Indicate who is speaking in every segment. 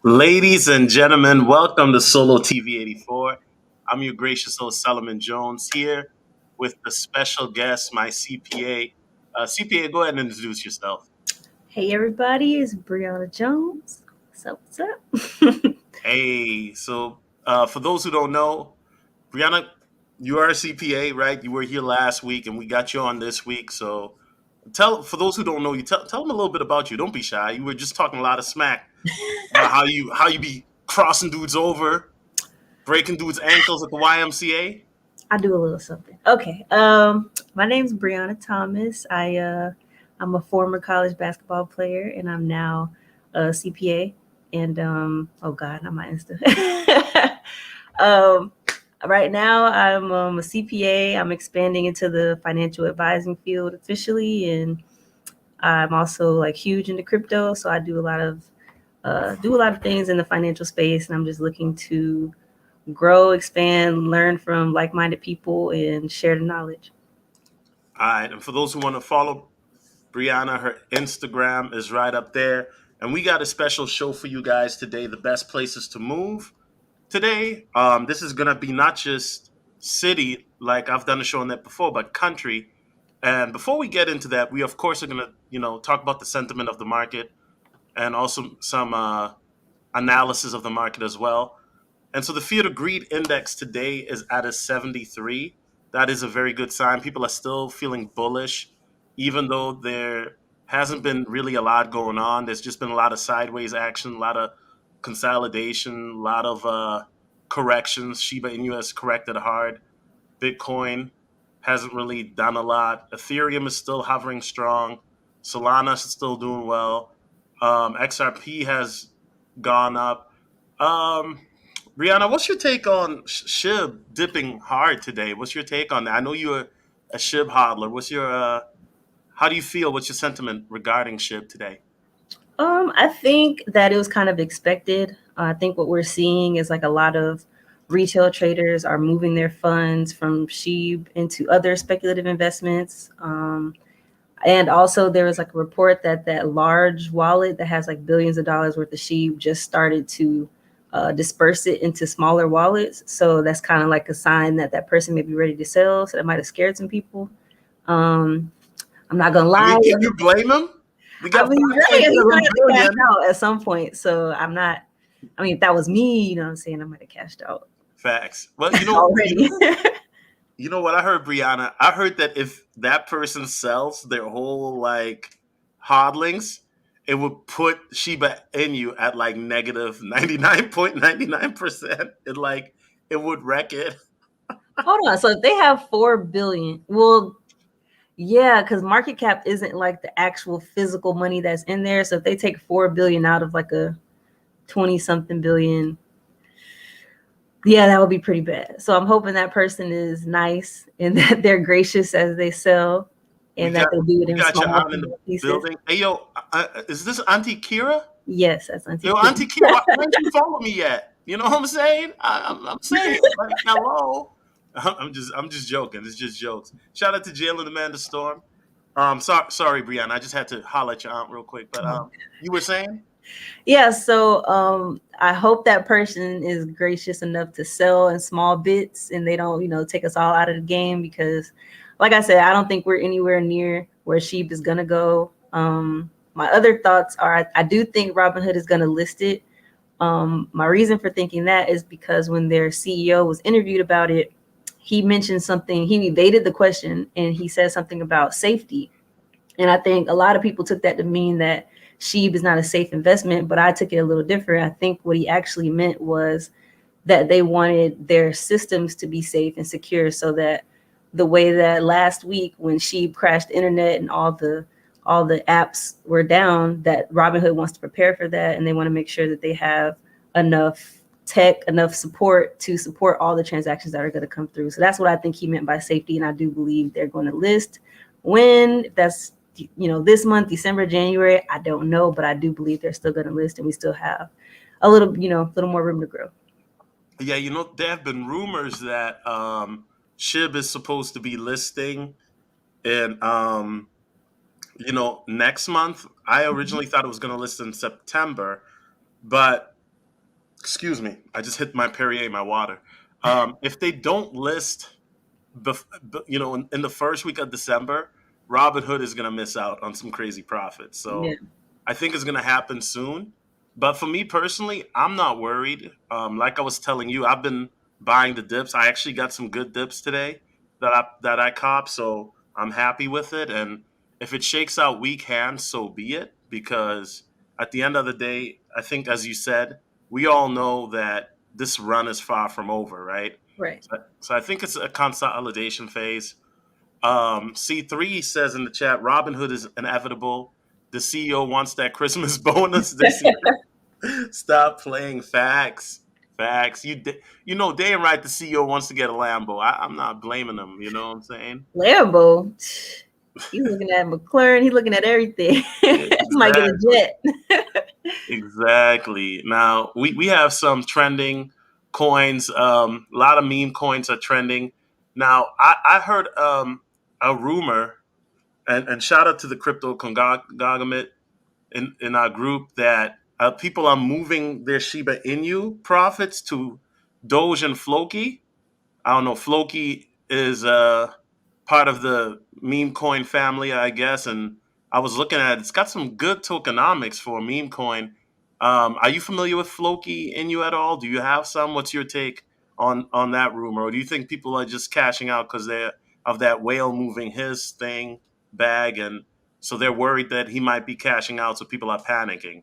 Speaker 1: Ladies and gentlemen, welcome to Solo TV 84. I'm your gracious host, Solomon Jones, here with a special guest, my CPA. CPA, go ahead and introduce yourself.
Speaker 2: Hey everybody, it's Brianna Jones. What's up?
Speaker 1: Hey, for those who don't know, Brianna, you are a CPA, right? You were here last week and we got you on this week. So for those who don't know you, tell them a little bit about you. Don't be shy. You were just talking a lot of smack about how you be crossing dudes over, breaking dudes' ankles at the YMCA.
Speaker 2: I do a little something. Okay. My name's Brianna Thomas. I'm a former college basketball player and I'm now a CPA. And oh god, not my Insta. um right now I'm a CPA. I'm expanding into the financial advising field officially, and I'm also like huge into crypto, so I do a lot of things in the financial space, and I'm just looking to grow, expand, learn from like-minded people, and share the knowledge.
Speaker 1: All right, and for those who want to follow Brianna, her Instagram is right up there. And we got a special show for you guys today, the best places to move. Today, this is going to be not just city, like I've done a show on that before, but country. And before we get into that, we, of course, are going to, talk about the sentiment of the market and also some analysis of the market as well. And so the fear to greed index today is at a 73. That is a very good sign. People are still feeling bullish, even though there hasn't been really a lot going on. There's just been a lot of sideways action, a lot of consolidation, a lot of corrections. Shiba Inu has corrected hard. Bitcoin hasn't really done a lot. Ethereum is still hovering strong. Solana is still doing well. XRP has gone up. Um, Brianna, what's your take on SHIB dipping hard today? What's your take on that? I know you're a SHIB hodler. How do you feel? What's your sentiment regarding SHIB today?
Speaker 2: I think that it was kind of expected. I think what we're seeing is like a lot of retail traders are moving their funds from SHIB into other speculative investments. And also there was like a report that that large wallet that has like billions of dollars worth of SHIB just started to disperse it into smaller wallets. So that's kind of like a sign that that person may be ready to sell. So that might have scared some people. Um, I'm not gonna
Speaker 1: I
Speaker 2: lie.
Speaker 1: mean, can you blame him? We
Speaker 2: I
Speaker 1: got
Speaker 2: mean, right, he's gonna
Speaker 1: 5.7
Speaker 2: have to cash
Speaker 1: billion.
Speaker 2: out at some point. So I'm not. I mean, if that was me, you know what I'm saying, I might have cashed out
Speaker 1: Facts. Well,
Speaker 2: already.
Speaker 1: you know what I heard, Brianna? I heard that if that person sells their whole like hodlings, it would put Shiba Inu at like negative 99.99%. It would wreck it.
Speaker 2: Hold on. So if they have 4 billion, well, yeah, because market cap isn't like the actual physical money that's in there. So if they take 4 billion out of like a 20 something billion, yeah, that would be pretty bad. So I'm hoping that person is nice and that they're gracious as they sell,
Speaker 1: We
Speaker 2: and that
Speaker 1: got
Speaker 2: they do it
Speaker 1: we
Speaker 2: in
Speaker 1: got you
Speaker 2: small
Speaker 1: out in the
Speaker 2: pieces.
Speaker 1: building. Hey yo, is this Auntie Kira?
Speaker 2: Yes, that's
Speaker 1: Yo,
Speaker 2: anti.
Speaker 1: Auntie Kira, why didn't you follow me yet? You know what I'm saying? I'm saying, like, hello. I'm just joking. It's just jokes. Shout out to Jalen Amanda Storm. Sorry, Brianna. I just had to holler at your aunt real quick. But you were saying?
Speaker 2: Yeah, so I hope that person is gracious enough to sell in small bits and they don't, take us all out of the game, because like I said, I don't think we're anywhere near where Sheep is gonna go. My other thoughts are I do think Robinhood is gonna list it. My reason for thinking that is because when their CEO was interviewed about it, he mentioned something, he evaded the question and he said something about safety. And I think a lot of people took that to mean that Sheeb is not a safe investment, but I took it a little different. I think what he actually meant was that they wanted their systems to be safe and secure, so that the way that last week when Sheeb crashed the internet and all the apps were down, that Robinhood wants to prepare for that, and they want to make sure that they have enough tech, enough support to support all the transactions that are going to come through. So that's what I think he meant by safety, and I do believe they're going to list. When that's this month, December, January, I don't know, but I do believe they're still going to list, and we still have a little more room to grow.
Speaker 1: Yeah, there have been rumors that SHIB is supposed to be listing in next month. I originally thought it was going to list in September, but Excuse me, I just hit my Perrier, my water. If they don't list in the first week of December, Robinhood is going to miss out on some crazy profits.
Speaker 2: Yeah,
Speaker 1: So I think it's going to happen soon. But for me personally, I'm not worried. Like I was telling you, I've been buying the dips. I actually got some good dips today that I copped, so I'm happy with it. And if it shakes out weak hands, so be it. Because at the end of the day, I think, as you said, we all know that this run is far from over, right?
Speaker 2: right.
Speaker 1: So I think it's a consolidation phase. C3 says in the chat, Robinhood is inevitable. The CEO wants that Christmas bonus this year. Stop playing facts. Facts. You know damn right the CEO wants to get a Lambo. I'm not blaming him. You know what I'm saying?
Speaker 2: Lambo. He's looking at McLaren. He's looking at everything. Might get a
Speaker 1: Exactly.
Speaker 2: jet.
Speaker 1: Exactly. Now we have some trending coins. A lot of meme coins are trending. Now I heard a rumor, and shout out to the crypto conglomerate in our group, that people are moving their Shiba Inu profits to Doge and Floki. I don't know. Floki is part of the meme coin family, I guess. And I was looking at it. It's got some good tokenomics for a meme coin. Are you familiar with Floki Inu at all? Do you have some? What's your take on that rumor? Or do you think people are just cashing out because they're of that whale moving his thing bag, and so they're worried that he might be cashing out, so people are panicking?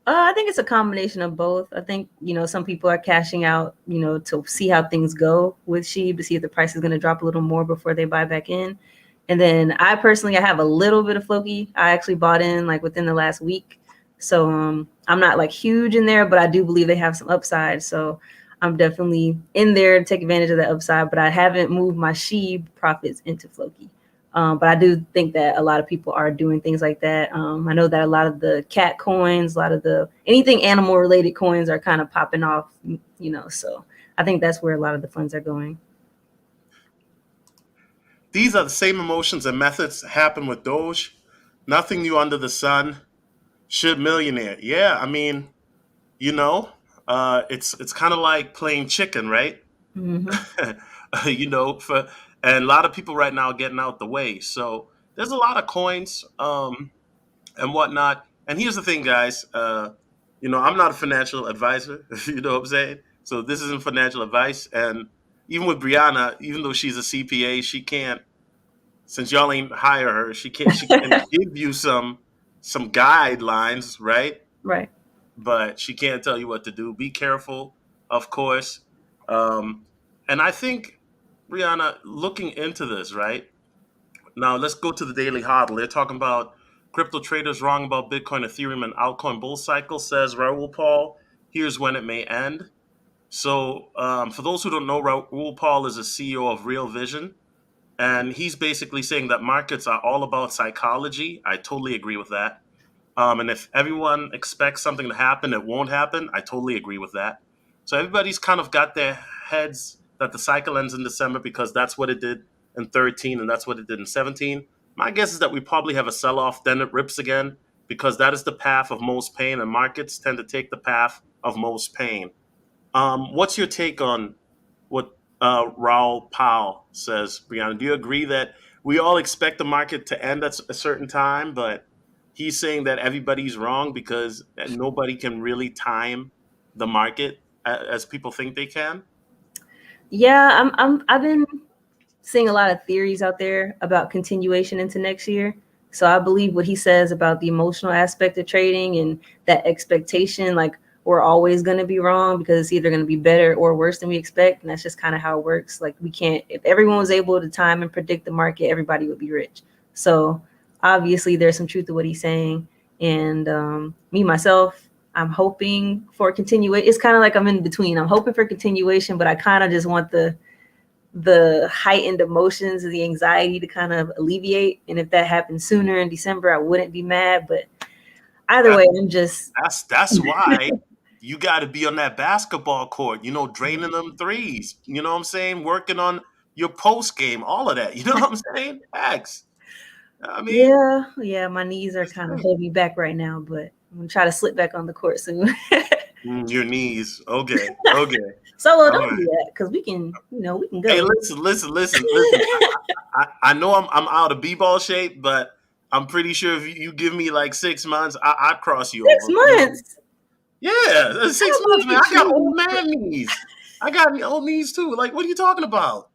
Speaker 2: I think it's a combination of both. I think, some people are cashing out, to see how things go with SHIB, to see if the price is going to drop a little more before they buy back in. And then I personally, I have a little bit of Floki. I actually bought in like within the last week. So I'm not like huge in there, but I do believe they have some upside. So I'm definitely in there to take advantage of that upside, but I haven't moved my SHIB profits into Floki. But I do think that a lot of people are doing things like that. I know that a lot of the cat coins, a lot of the anything animal related coins are kind of popping off, so I think that's where a lot of the funds are going.
Speaker 1: These are the same emotions and methods happen with Doge. Nothing new under the sun. Should millionaire? Yeah, I mean, you know, it's kind of like playing chicken, right?
Speaker 2: Hmm.
Speaker 1: For and a lot of people right now are getting out the way. So there's a lot of coins and whatnot. And here's the thing, guys. I'm not a financial advisor. You know what I'm saying? So this isn't financial advice. And even with Brianna, even though she's a CPA, she can't. Since y'all ain't hire her, she can give you some guidelines, right?
Speaker 2: Right.
Speaker 1: But she can't tell you what to do. Be careful, of course. Um, and I think, Brianna, looking into this, right? Now, let's go to the Daily Hodl. They're talking about crypto traders wrong about Bitcoin, Ethereum, and altcoin bull cycle, says Raul Paul. Here's when it may end. So, for those who don't know, Raul Paul is a CEO of Real Vision. And he's basically saying that markets are all about psychology. I totally agree with that. And if everyone expects something to happen, it won't happen. I totally agree with that. So everybody's kind of got their heads that the cycle ends in December because that's what it did in 13 and that's what it did in 17. My guess is that we probably have a sell off, then it rips again because that is the path of most pain, and markets tend to take the path of most pain. What's your take on what Raul Powell says, Brianna? Do you agree that we all expect the market to end at a certain time, but he's saying that everybody's wrong because nobody can really time the market as people think they can?
Speaker 2: Yeah, I've been seeing a lot of theories out there about continuation into next year. So I believe what he says about the emotional aspect of trading and that expectation, like we're always going to be wrong because it's either going to be better or worse than we expect. And that's just kind of how it works. Like we can't, if everyone was able to time and predict the market, everybody would be rich. So obviously there's some truth to what he's saying. And me, myself, I'm hoping for continuation. It's kind of like I'm in between. I'm hoping for continuation, but I kind of just want the heightened emotions and the anxiety to kind of alleviate. And if that happened sooner in December, I wouldn't be mad. But either
Speaker 1: That,
Speaker 2: way, I'm just
Speaker 1: that's why you got to be on that basketball court, draining them threes. You know what I'm saying? Working on your post game, all of that. You know what I'm saying? X. I mean,
Speaker 2: yeah. My knees are
Speaker 1: that's
Speaker 2: kind of
Speaker 1: great.
Speaker 2: holding me back right now, but I'm gonna try to slip back on the court soon.
Speaker 1: Your knees. Okay. Okay.
Speaker 2: Solo,
Speaker 1: All
Speaker 2: don't do
Speaker 1: right.
Speaker 2: that because we can, we can
Speaker 1: Hey,
Speaker 2: go.
Speaker 1: listen. I know I'm out of b-ball shape, but I'm pretty sure if you give me like 6 months, I'd cross you
Speaker 2: Six
Speaker 1: over. You know?
Speaker 2: months.
Speaker 1: Yeah,
Speaker 2: I
Speaker 1: 6 months, man.
Speaker 2: need
Speaker 1: I got old
Speaker 2: you.
Speaker 1: man knees. I got old knees too. Like, what are you talking about?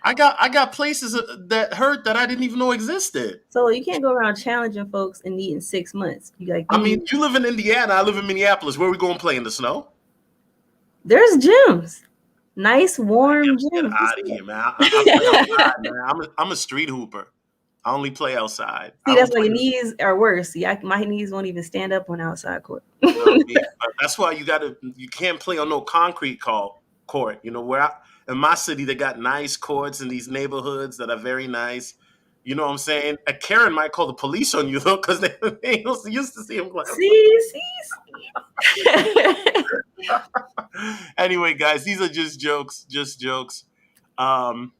Speaker 1: I got places that hurt that I didn't even know existed.
Speaker 2: So you can't go around challenging folks and need in 6 months. You gotta
Speaker 1: I
Speaker 2: give
Speaker 1: mean,
Speaker 2: me.
Speaker 1: you live in Indiana. I live in Minneapolis. Where we going to play in the snow?
Speaker 2: There's gyms, nice warm
Speaker 1: Get
Speaker 2: gyms. Just
Speaker 1: out of here, man. I play outside, man. I'm a street hooper. I only play outside.
Speaker 2: see,
Speaker 1: I
Speaker 2: that's
Speaker 1: don't
Speaker 2: why
Speaker 1: play.
Speaker 2: your knees are worse. See, my knees won't even stand up on outside court.
Speaker 1: You know what I mean? But that's why you can't play on no concrete court. You know, in my city, they got nice courts in these neighborhoods that are very nice. You know what I'm saying? A Karen might call the police on you though, because they used to see him play.
Speaker 2: See.
Speaker 1: Anyway, guys, these are just jokes. Um,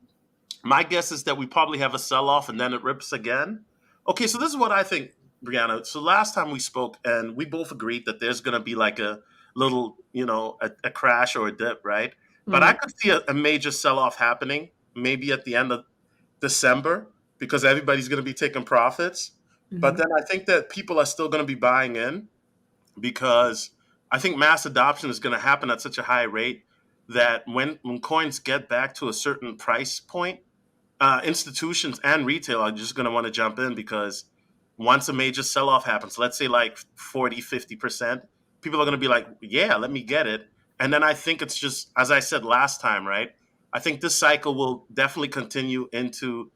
Speaker 1: my guess is that we probably have a sell off and then it rips again. Okay, so this is what I think, Brianna. So last time we spoke, and we both agreed that there's going to be like a little, a crash or a dip, right? But I
Speaker 2: Mhm,
Speaker 1: could see a major sell off happening maybe at the end of December because everybody's going to be taking profits. But
Speaker 2: mhm,
Speaker 1: then I think that people are still going to be buying in because I think mass adoption is going to happen at such a high rate that when coins get back to a certain price point, institutions and retail are just going to want to jump in because once a major sell off happens, let's say like 40, 50%, people are going to be like, yeah, let me get it. And then I think it's just, as I said last time, right? I think this cycle will definitely continue into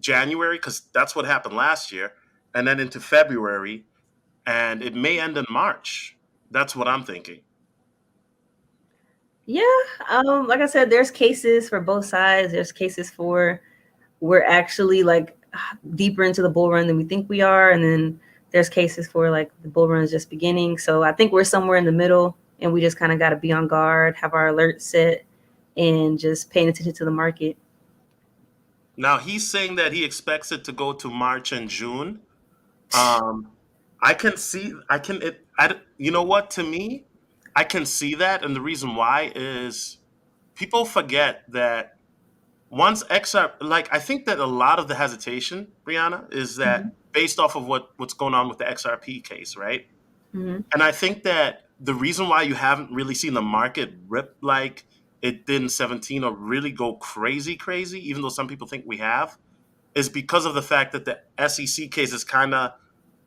Speaker 1: January because that's what happened last year, and then into February, and it may end in March. That's what I'm thinking.
Speaker 2: yeah. Like I said, there's cases for both sides. There's cases for we're actually like deeper into the bull run than we think we are, and then there's cases for like the bull run is just beginning. So I think we're somewhere in the middle, and we just kind of got to be on guard, have our alerts set, and just paying attention to the market.
Speaker 1: Now he's saying that he expects it to go to March and June. Um, I can see, I can, it, I, you know what, to me, I can see that. And the reason why is people forget that once XR, like, I think that a lot of the hesitation, Brianna, is
Speaker 2: Mm-hmm.
Speaker 1: that based off of what's going on with the XRP case, right?
Speaker 2: Mm-hmm.
Speaker 1: And I think that the reason why you haven't really seen the market rip like it did in 17 or really go crazy, crazy, even though some people think we have, is because of the fact that the SEC case is kind of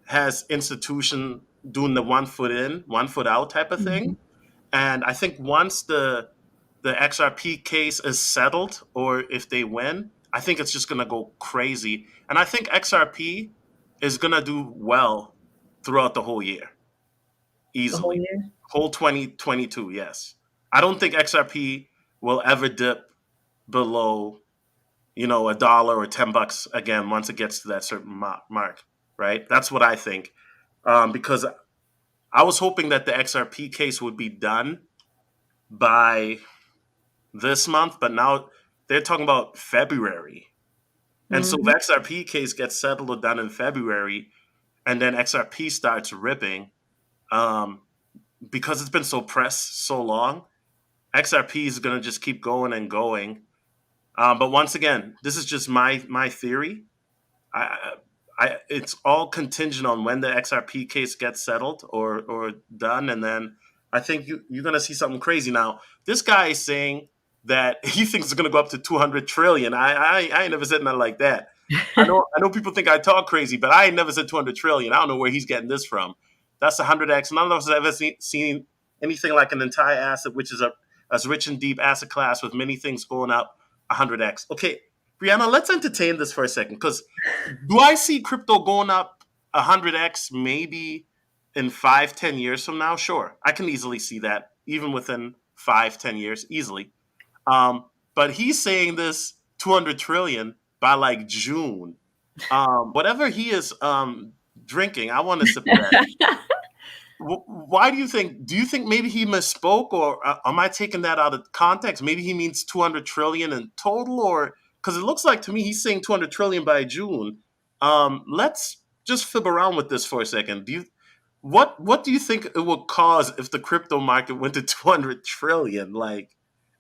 Speaker 1: has institution doing the 1 foot in, 1 foot out type of
Speaker 2: Mm-hmm.
Speaker 1: thing. And I think once the XRP case is settled, or if they win, I think it's just gonna go crazy. And I think XRP is gonna do well throughout the whole year,
Speaker 2: The whole
Speaker 1: easily.
Speaker 2: year.
Speaker 1: Whole 2022, yes. I don't think XRP will ever dip below, $1 or $10 again once it gets to that certain mark, right? That's what I think. Because I was hoping that the XRP case would be done by this month, but now they're talking about February. And so if
Speaker 2: Mm-hmm.
Speaker 1: XRP case gets settled or done in February, and then XRP starts ripping, um, because it's been so pressed so long, XRP is going to just keep going and going. But once again, this is just my theory. I, it's all contingent on when the XRP case gets settled or done, and then I think you're gonna see something crazy. Now, this guy is saying that he thinks it's gonna go up to 200 trillion. I ain't never said nothing like that. I know people think I talk crazy, but I ain't never said 200 trillion. I don't know where he's getting this from. That's 100x. None of us have ever seen anything like an entire asset, which is a as rich and deep asset class with many things going up 100x. Okay, Brianna, let's entertain this for a second because do I see crypto going up 100x maybe in 5, 10 years from now? Sure, I can easily see that even within 5, 10 years, easily. But he's saying this 200 trillion by like June. Whatever he is drinking, I want to sip of that. Why do you think? Do you think maybe he misspoke, or am I taking that out of context? Maybe he means 200 trillion in total, or because it looks like to me he's saying 200 trillion by June. Let's just fib around with this for a second. What do you think it would cause if the crypto market went to 200 trillion, like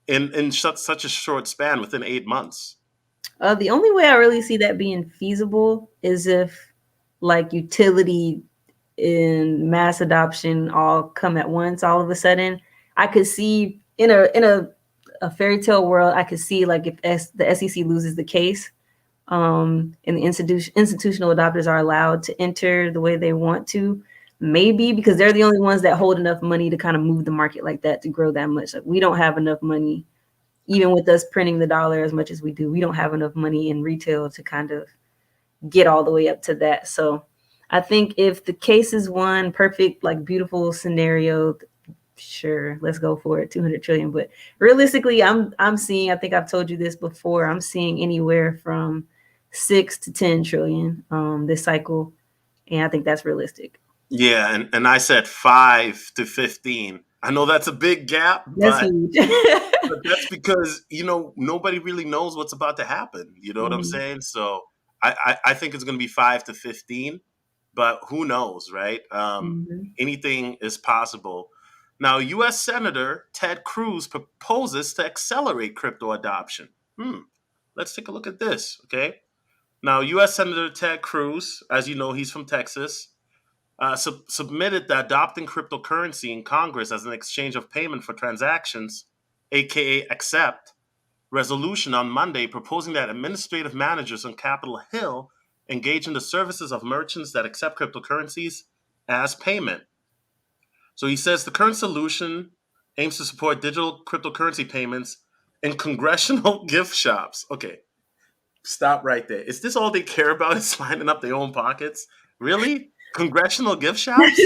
Speaker 1: in such a short span within 8 months?
Speaker 2: The only way I really see that being feasible is if like utility and mass adoption all come at once all of a sudden. I could see in a fairy tale world, I could see like if the SEC loses the case, and the institutional adopters are allowed to enter the way they want to, maybe because they're the only ones that hold enough money to kind of move the market like that to grow that much. Like we don't have enough money, even with us printing the dollar as much as we do. We don't have enough money in retail to kind of get all the way up to that. So I think if the case is one perfect, like beautiful scenario, sure, let's go for it, 200 trillion. But realistically, I'm seeing, I think I've told you this before, I'm seeing anywhere from 6 to 10 trillion this cycle, and I think that's realistic.
Speaker 1: Yeah, and I said 5 to 15. I know that's a big gap,
Speaker 2: That's
Speaker 1: but
Speaker 2: huge.
Speaker 1: that's because nobody really knows what's about to happen. You know what I'm
Speaker 2: Mhm.
Speaker 1: saying? So I think it's going to be 5 to 15, but who knows, right?
Speaker 2: Mhm.
Speaker 1: Anything is possible. Now, U.S. Senator Ted Cruz proposes to accelerate crypto adoption. Let's take a look at this. Okay. Now, U.S. Senator Ted Cruz, as you know, he's from Texas, submitted the adopting cryptocurrency in Congress as an exchange of payment for transactions, aka accept, resolution on Monday proposing that administrative managers on Capitol Hill engage in the services of merchants that accept cryptocurrencies as payment. So he says the current solution aims to support digital cryptocurrency payments in congressional gift shops. Okay, stop right there. Is this all they care about is lining up their own pockets? Really? Congressional gift shops?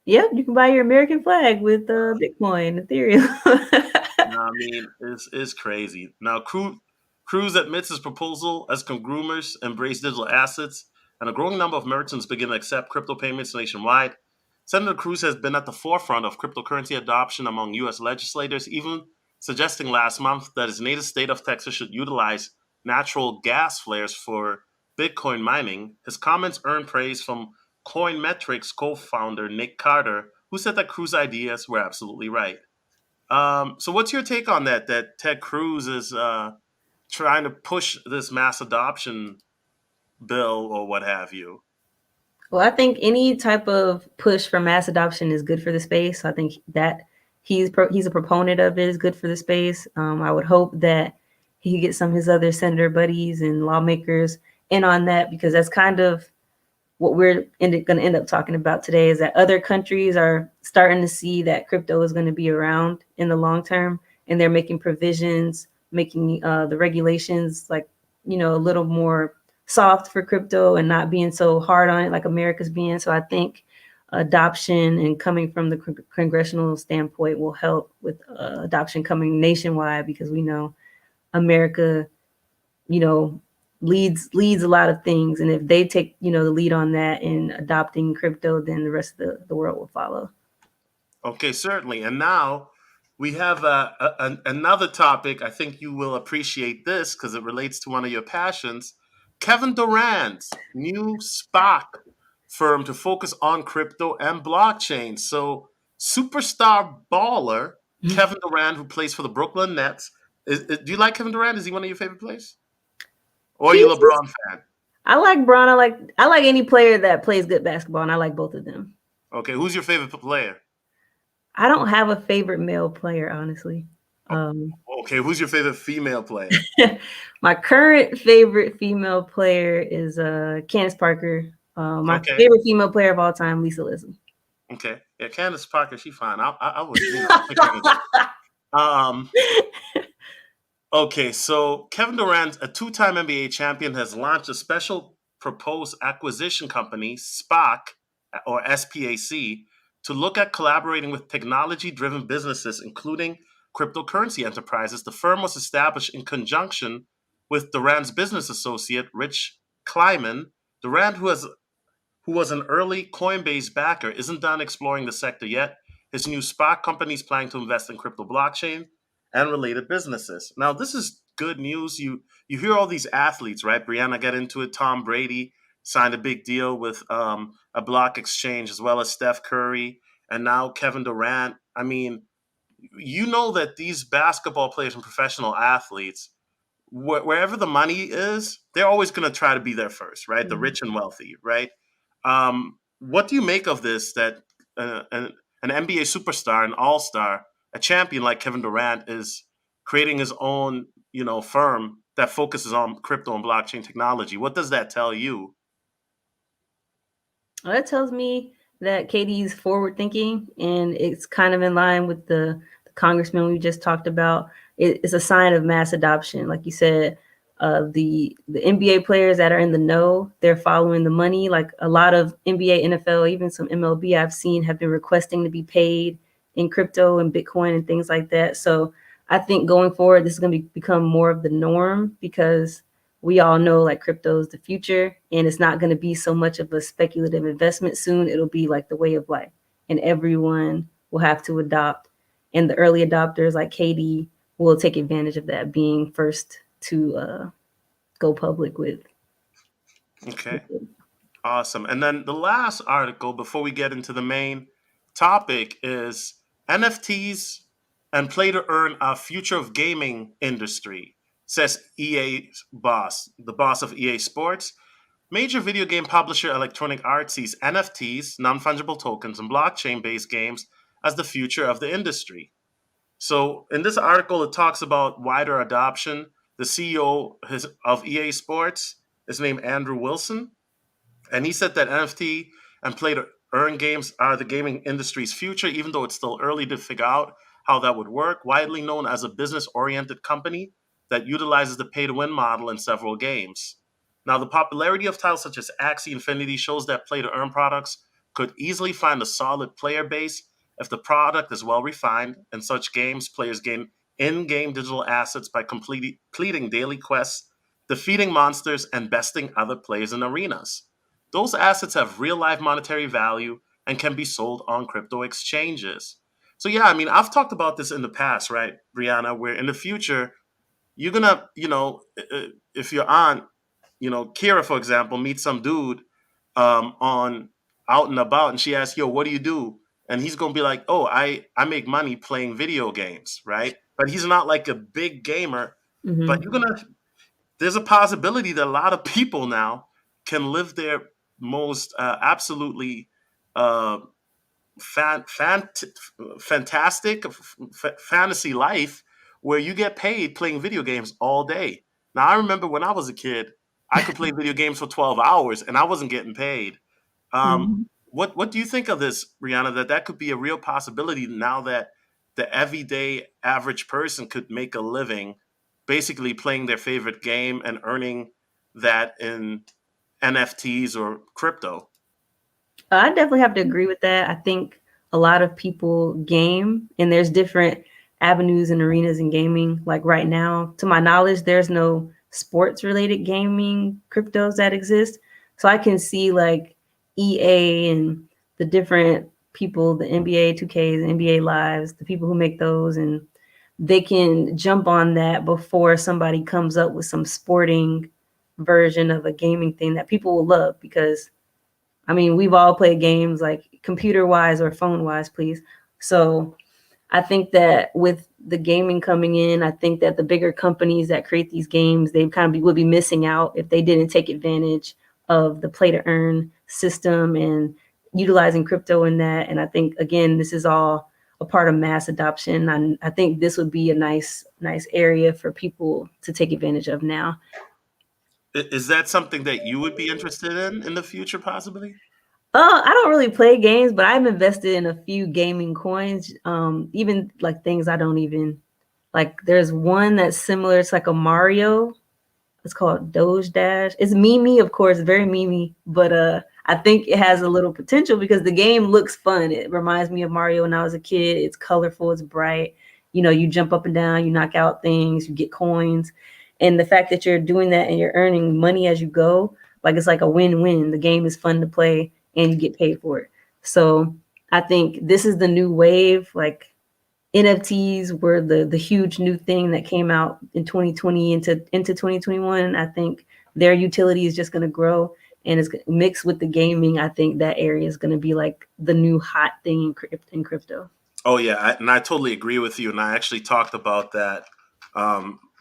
Speaker 2: Yep, you can buy your American flag with Bitcoin, Ethereum.
Speaker 1: No, I mean, it's crazy. Now, Cruz admits his proposal as consumers embrace digital assets and a growing number of merchants begin to accept crypto payments nationwide. Senator Cruz has been at the forefront of cryptocurrency adoption among U.S. legislators, even suggesting last month that his native state of Texas should utilize natural gas flares for Bitcoin mining. His comments earned praise from Coinmetrics co founder Nick Carter, who said that Cruz's ideas were absolutely right. So what's your take on that? That Ted Cruz is trying to push this mass adoption bill or what have you?
Speaker 2: Well, I think any type of push for mass adoption is good for the space. I think that he's a proponent of it is good for the space. I would hope that he gets some of his other senator buddies and lawmakers in on that, because that's kind of what we're going to end up talking about today, is that other countries are starting to see that crypto is going to be around in the long term, and they're making provisions, making the regulations like, a little more soft for crypto and not being so hard on it like America's being. So I think adoption and coming from the congressional standpoint will help with adoption coming nationwide, because we know America, you know, leads a lot of things. And if they take, the lead on that in adopting crypto, then the rest of the world will follow.
Speaker 1: Okay, certainly. And now we have another topic. I think you will appreciate this because it relates to one of your passions. Kevin Durant's new SPAC firm to focus on crypto and blockchain. So, superstar baller Kevin Durant, who plays for the Brooklyn Nets. Do you like Kevin Durant? Is he one of your favorite players? Or are you a
Speaker 2: He's
Speaker 1: LeBron fan?
Speaker 2: I like Braun. I like any player that plays good basketball, and I like both of them.
Speaker 1: Okay, who's your favorite player?
Speaker 2: I don't have a favorite male player, honestly. Um,
Speaker 1: Okay, who's your favorite female player?
Speaker 2: my current favorite female player is Candace Parker. My
Speaker 1: Okay.
Speaker 2: favorite female player of all time, Lisa Leslie.
Speaker 1: Okay. Yeah, Candace Parker, she fine. I would, I think I could. Um. Okay, so Kevin Durant, a two-time NBA champion, has launched a special proposed acquisition company, SPAC or SPAC, to look at collaborating with technology-driven businesses, including cryptocurrency enterprises. The firm was established in conjunction with Durant's business associate, Rich Kleiman. Durant, who was an early Coinbase backer, isn't done exploring the sector yet. His new SPAC company is planning to invest in crypto blockchain and related businesses. Now, this is good news. You hear all these athletes, right? Brianna got into it. Tom Brady signed a big deal with a block exchange, as well as Steph Curry and now Kevin Durant. I mean, you know that these basketball players and professional athletes, wherever the money is, they're always going to try to be there first, right? The
Speaker 2: Mhm.
Speaker 1: rich and wealthy, right? What do you make of this? That an NBA superstar, an all star, a champion like Kevin Durant is creating his own, firm that focuses on crypto and blockchain technology. What does that tell you?
Speaker 2: Well, that tells me that Katie's forward thinking, and it's kind of in line with the congressman we just talked about. It's a sign of mass adoption, like you said. The NBA players that are in the know, they're following the money. Like a lot of NBA, NFL, even some MLB I've seen have been requesting to be paid in crypto and Bitcoin and things like that. So I think going forward, this is going to become more of the norm because we all know like crypto is the future and it's not going to be so much of a speculative investment soon. It'll be like the way of life and everyone will have to adopt. And the early adopters like Katie will take advantage of that, being first to go public with
Speaker 1: Okay,
Speaker 2: it.
Speaker 1: awesome. And then the last article before we get into the main topic is NFTs and play to earn a future of gaming industry, says EA boss, the boss of EA Sports. Major video game publisher Electronic Arts sees NFTs, non fungible tokens, and blockchain based games as the future of the industry. So, in this article, it talks about wider adoption. The CEO of EA Sports is named Andrew Wilson, and he said that NFT and play to earn games are the gaming industry's future, even though it's still early to figure out how that would work. Widely known as a business oriented company that utilizes the pay to win model in several games. Now, the popularity of titles such as Axie Infinity shows that play to earn products could easily find a solid player base if the product is well refined. In such games, players gain in game digital assets by completing daily quests, defeating monsters, and besting other players in arenas. Those assets have real life monetary value and can be sold on crypto exchanges. So, yeah, I mean, I've talked about this in the past, right, Brianna, where in the future, you're gonna, if your aunt, Kira, for example, meets some dude on out and about, and she asks, "Yo, what do you do?" And he's gonna be like, "Oh, I make money playing video games, right?" But he's not like a big gamer. But
Speaker 2: Mm-hmm.
Speaker 1: there's a possibility that a lot of people now can live their most absolutely uh, fan, fan, fantastic fantasy life where you get paid playing video games all day. Now, I remember when I was a kid, I could play video games for 12 hours and I wasn't getting paid. Um,
Speaker 2: Mm-hmm.
Speaker 1: what do you think of this, Brianna? That could be a real possibility now that the everyday average person could make a living basically playing their favorite game and earning that in NFTs or crypto.
Speaker 2: I definitely have to agree with that. I think a lot of people game, and there's different avenues and arenas in gaming. Like right now, to my knowledge, there's no sports related gaming cryptos that exist. So I can see like EA and the different people, the NBA 2Ks, NBA Lives, the people who make those, and they can jump on that before somebody comes up with some sporting version of a gaming thing that people will love because I mean, we've all played games like computer wise or phone wise, please. So I think that with the gaming coming in, I think that the bigger companies that create these games, they kind of would be missing out if they didn't take advantage of the play to earn system and utilizing crypto in that. And I think again, this is all a part of mass adoption. And I think this would be a nice area for people to take advantage of now.
Speaker 1: Is that something that you would be interested in the future, possibly?
Speaker 2: I don't really play games, but I've invested in a few gaming coins. Even like things I don't even like. There's one that's similar. It's like a Mario. It's called Doge Dash. It's memey, of course, very memey, but I think it has a little potential because the game looks fun. It reminds me of Mario when I was a kid. It's colorful, it's bright. You know, you jump up and down, you knock out things, you get coins, and the fact that you're doing that and you're earning money as you go, like it's like a win-win. The game is fun to play, and you get paid for it. So I think this is the new wave. Like NFTs were the huge new thing that came out in 2020 into 2021. I think their utility is just going to grow. and it's mixed with the gaming. I think that area is going to be like the new hot thing in crypto.
Speaker 1: Oh yeah, and I totally agree with you. And I actually talked about that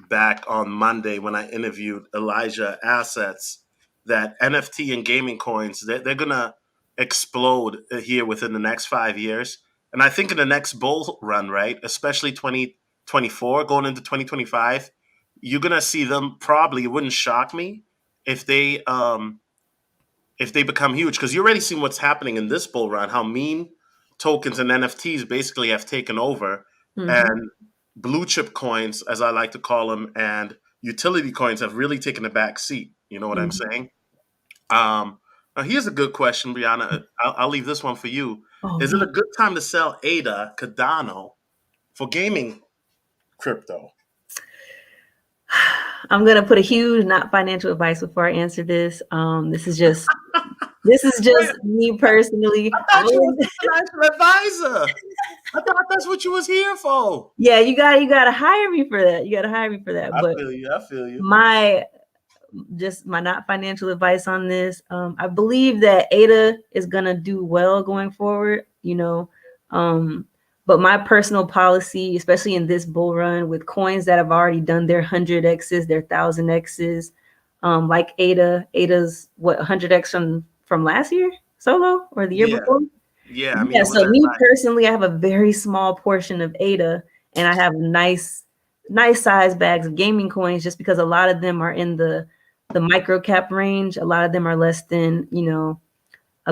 Speaker 1: back on Monday when I interviewed Elijah Assets. That NFT and gaming coins, they're gonna explode here within the next 5 years. And I think in the next bull run, right, especially 2024 going into 2025, you're gonna see them probably. It wouldn't shock me if they become huge, because you already seen what's happening in this bull run, how meme tokens and NFTs basically have taken over,
Speaker 2: Mm-hmm.
Speaker 1: and blue chip coins, as I like to call them, and utility coins have really taken a back seat. You know what I'm
Speaker 2: Mm-hmm.
Speaker 1: saying? Now here's a good question, Brianna. I'll leave this one for you.
Speaker 2: Oh
Speaker 1: Is it
Speaker 2: man.
Speaker 1: a good time to sell ADA Cardano for gaming crypto?
Speaker 2: I'm gonna put a huge not financial advice before I answer this. This is
Speaker 1: Wait,
Speaker 2: just me personally.
Speaker 1: I thought you was a financial advisor. I thought that's what you was here for.
Speaker 2: Yeah, you gotta hire me for that. You gotta hire me for that.
Speaker 1: I
Speaker 2: But
Speaker 1: feel you. I feel you.
Speaker 2: my just my not financial advice on this. I believe that ADA is gonna do well going forward. Um, but my personal policy, especially in this bull run, with coins that have already done their 100x's, their 1000x's, like ADA's what 100x from last year solo or the year
Speaker 1: Yeah.
Speaker 2: before.
Speaker 1: Yeah, I mean,
Speaker 2: Yeah,
Speaker 1: it was
Speaker 2: so
Speaker 1: at
Speaker 2: me
Speaker 1: like,
Speaker 2: personally, I have a very small portion of ADA, and I have nice size bags of gaming coins, just because a lot of them are in the micro cap range. A lot of them are less than $1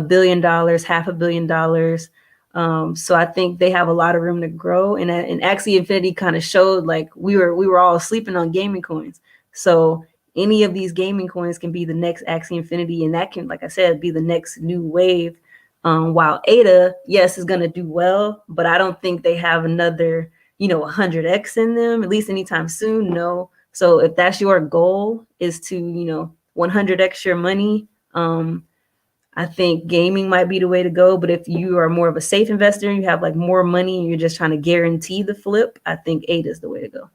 Speaker 2: billion, $500 million. So I think they have a lot of room to grow. And Axie Infinity kind of showed like we were all sleeping on gaming coins. So any of these gaming coins can be the next Axie Infinity, and that can, like I said, be the next new wave. While ADA, yes, is going to do well, but I don't think they have another 100x in them, at least anytime soon. No. So if that's your goal, is to 100x your money, I think gaming might be the way to go. But if you are more of a safe investor and you have like more money and you're just trying to guarantee the flip, I think ADA is the way to go.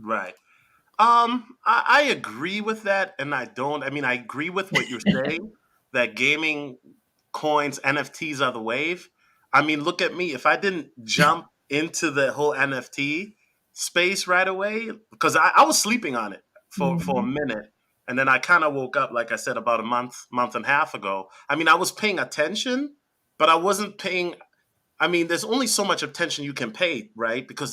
Speaker 1: right. I agree with that, and I don't. I mean, I agree with what you're saying that gaming coins, NFTs are the wave. I mean, look at me. If I didn't jump into the whole NFT space right away, because I was sleeping on it for a
Speaker 2: Mhm.
Speaker 1: minute, and then I kind of woke up, like I said, about a month and a half ago. I mean, I was paying attention, but I wasn't paying. I mean, there's only so much attention you can pay, right? Because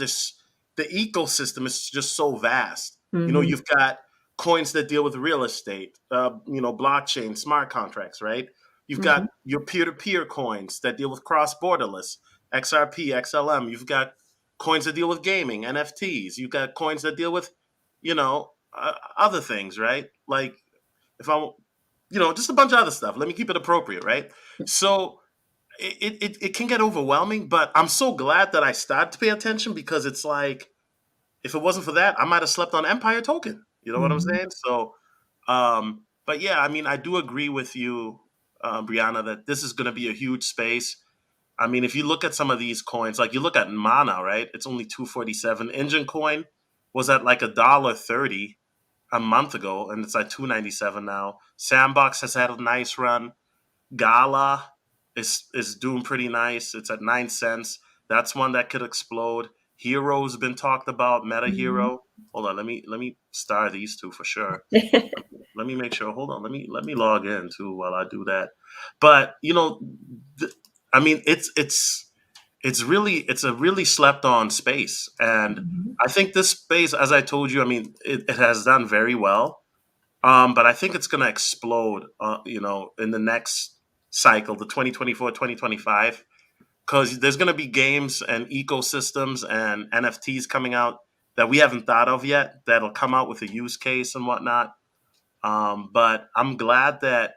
Speaker 1: the ecosystem is just so vast.
Speaker 2: Mhm.
Speaker 1: You've got coins that deal with real estate, blockchain, smart contracts, right? You've got
Speaker 2: Mhm.
Speaker 1: your peer-to-peer coins that deal with cross-borderless, XRP, XLM. You've got coins that deal with gaming, NFTs. You've got coins that deal with, other things, right? Like if I, just a bunch of other stuff. Let me keep it appropriate, right? So it can get overwhelming, but I'm so glad that I started to pay attention, because it's like if it wasn't for that, I might have slept on Empire Token. You know what I'm
Speaker 2: Mhm.
Speaker 1: saying? So, but yeah, I mean, I do agree with you, Brianna, that this is going to be a huge space. I mean, if you look at some of these coins, like you look at Mana, right? It's only 247. Engine Coin was at like $1.30 a month ago, and it's at 297 now. Sandbox has had a nice run. Gala is doing pretty nice. It's at 9 cents. That's one that could explode. Hero's been talked about. Meta
Speaker 2: Mhm.
Speaker 1: Hero. Hold on, let me star these two for sure. Let me make sure. Hold on, let me log in too while I do that. But th- I mean, it's a really slept on space, and
Speaker 2: Mhm.
Speaker 1: I think this space, as I told you, I mean, it has done very well. But I think it's going to explode, in the next cycle, the 2024, 2025, because there's going to be games and ecosystems and NFTs coming out that we haven't thought of yet that'll come out with a use case and whatnot. But I'm glad that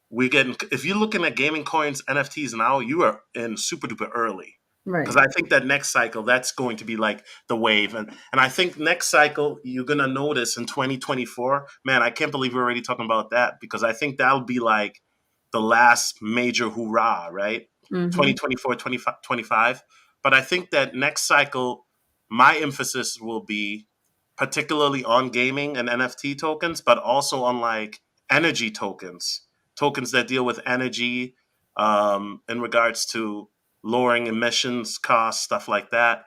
Speaker 1: we're getting, if you're looking at gaming coins, NFTs now, you are in super duper early. Because
Speaker 2: Right.
Speaker 1: I think that next cycle, that's going to be like the wave. And I think next cycle, you're going to notice in 2024, man, I can't believe we're already talking about that, because I think that'll be like the last major hoorah, right?
Speaker 2: Mhm.
Speaker 1: 2024, 25. But I think that next cycle, my emphasis will be particularly on gaming and NFT tokens, but also on like energy tokens, tokens that deal with energy, in regards to lowering emissions costs, stuff like that,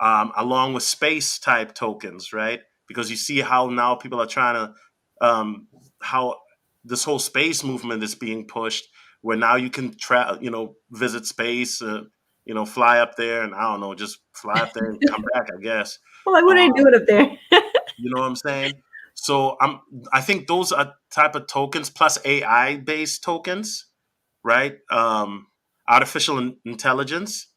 Speaker 1: along with space type tokens, right? Because you see how now people are trying to, how this whole space movement is being pushed, where now you can visit space, fly up there, and I don't know, just fly up there and come back, I guess.
Speaker 2: Well, like, what are they
Speaker 1: Um,
Speaker 2: doing up there?
Speaker 1: you know what I'm saying? So I think those are type of tokens plus AI based tokens, right? Artificial intelligence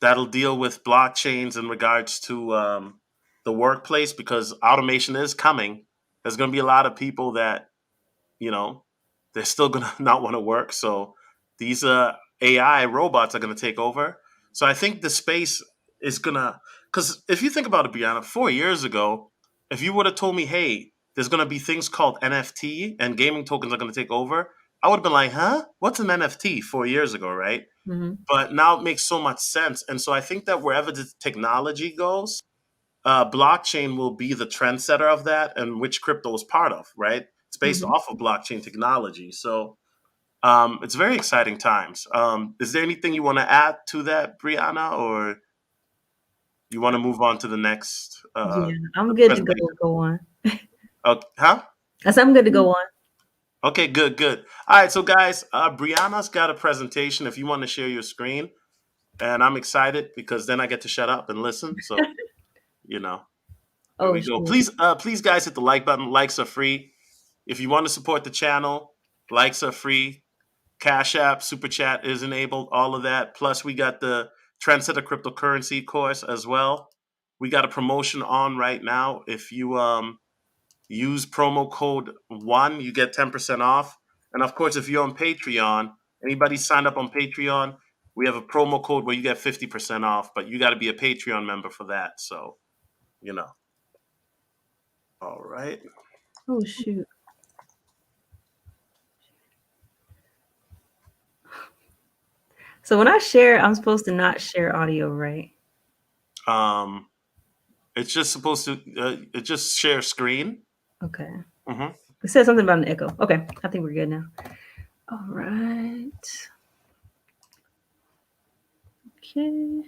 Speaker 1: that'll deal with blockchains in regards to the workplace, because automation is coming. There's going to be a lot of people that, you know, they're still going to not want to work. So these AI robots are going to take over. So I think the space is going to, because if you think about it, Brianna, 4 years ago, if you would have told me, hey, there's going to be things called NFT and gaming tokens are going to take over, I would have been like, huh? What's an NFT 4 years ago, right?
Speaker 2: Mm-hmm.
Speaker 1: But now it makes so much sense. And so I think that wherever the technology goes, blockchain will be the trendsetter of that, and which crypto is part of, right? It's based
Speaker 2: Mm-hmm.
Speaker 1: off of blockchain technology. So it's very exciting times. Is there anything you want to add to that, Brianna, or you want to move on to the next
Speaker 2: Yeah, I'm good to
Speaker 1: presentation?
Speaker 2: go on.
Speaker 1: Huh?
Speaker 2: I said I'm good to go on.
Speaker 1: Okay, good, good. All right, so guys, Brianna's got a presentation if you want to share your screen. And I'm excited because then I get to shut up and listen. So, you know, here
Speaker 2: Oh,
Speaker 1: we go.
Speaker 2: shoot.
Speaker 1: Please, guys, hit the like button. Likes are free. If you want to support the channel, likes are free. Cash App, Super Chat is enabled. All of that. Plus, we got the Trendsetter cryptocurrency course as well. We got a promotion on right now. If you use promo code 1, you get 10% off. And of course, if you're on Patreon, anybody signed up on Patreon, we have a promo code where you get 50% off, but you got to be a Patreon member for that. So, you know. All right.
Speaker 2: Oh, shoot. So when I share, I'm supposed to not share audio, right?
Speaker 1: Um, it's just supposed to, it just share screen.
Speaker 2: Okay.
Speaker 1: Mm-hmm.
Speaker 2: It said something about an echo. Okay. I think we're good now. All right. Okay.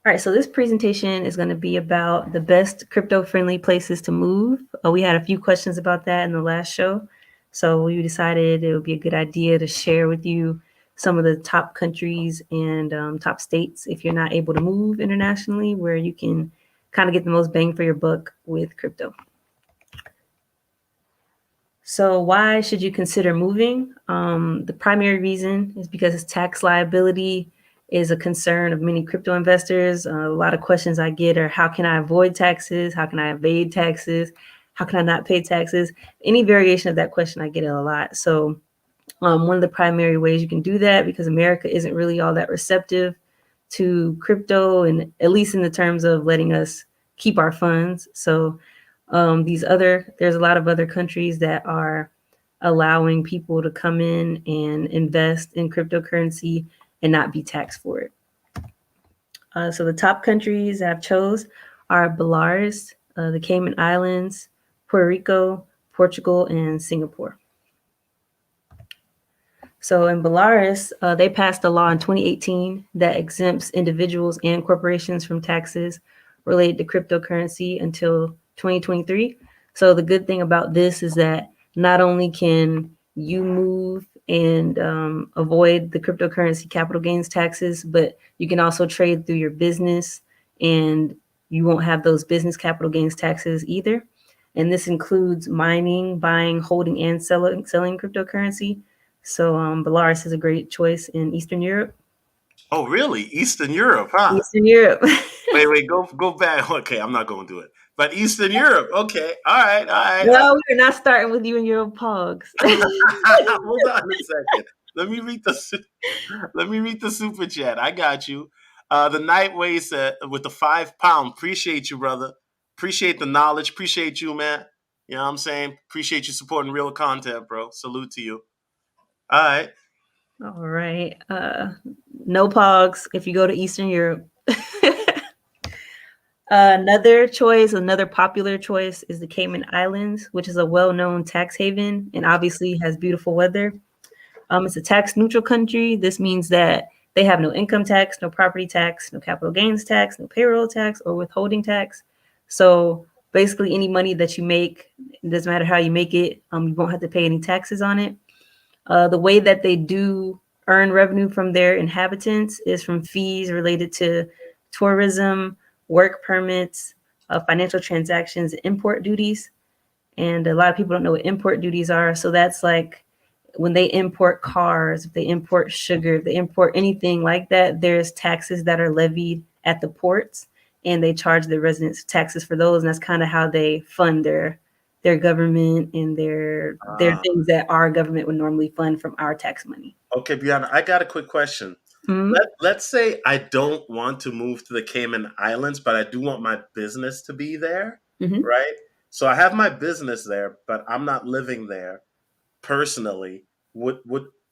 Speaker 2: All right, so this presentation is going to be about the best crypto-friendly places to move. We had a few questions about that in the last show. So we decided it would be a good idea to share with you some of the top countries and top states if you're not able to move internationally, where you can kind of get the most bang for your buck with crypto. So why should you consider moving? The primary reason is because tax liability is a concern of many crypto investors. A lot of questions I get are, how can I avoid taxes? How can I evade taxes? How can I not pay taxes? Any variation of that question, I get it a lot. So one of the primary ways you can do that, because America isn't really all that receptive to crypto, and at least in the terms of letting us keep our funds. So there's a lot of other countries that are allowing people to come in and invest in cryptocurrency and not be taxed for it. So the top countries I've chose are Belarus, the Cayman Islands, Puerto Rico, Portugal, and Singapore. So in Belarus, they passed a law in 2018 that exempts individuals and corporations from taxes related to cryptocurrency until 2023. So the good thing about this is that not only can you move and avoid the cryptocurrency capital gains taxes, but you can also trade through your business and you won't have those business capital gains taxes either. And this includes mining, buying, holding, and selling cryptocurrency. So Belarus is a great choice in Eastern Europe.
Speaker 1: Oh, really? Eastern Europe, huh?
Speaker 2: Eastern Europe.
Speaker 1: Wait, go back. Okay, I'm not going to do it. But Eastern Europe, okay. All right, all right.
Speaker 2: No, we're not starting with you and your pogs.
Speaker 1: Hold on a second. Let me read the super chat. I got you. The Nightway said with the £5. Appreciate you, brother. Appreciate the knowledge. Appreciate you, man. You know what I'm saying? Appreciate you supporting real content, bro. Salute to you. All right.
Speaker 2: All right. No pogs if you go to Eastern Europe. Another popular choice is the Cayman Islands, which is a well-known tax haven and obviously has beautiful weather. It's a tax neutral country. This means that they have no income tax, no property tax, no capital gains tax, no payroll tax, or withholding tax. So basically, any money that you make, it doesn't matter how you make it, you won't have to pay any taxes on it. The way that they do earn revenue from their inhabitants is from fees related to tourism, work permits, financial transactions, import duties. And a lot of people don't know what import duties are. So that's like when they import cars, if they import sugar, if they import anything like that, there's taxes that are levied at the ports and they charge the residents taxes for those. And that's kind of how they fund their government and their
Speaker 1: Ah,
Speaker 2: things that our government would normally fund from our tax money.
Speaker 1: okay, Brianna, I got a quick question.
Speaker 2: Mm-hmm.
Speaker 1: Let's say I don't want to move to the Cayman Islands, but I do want my business to be there,
Speaker 2: Mm-hmm.
Speaker 1: right? So I have my business there, but I'm not living there personally. Would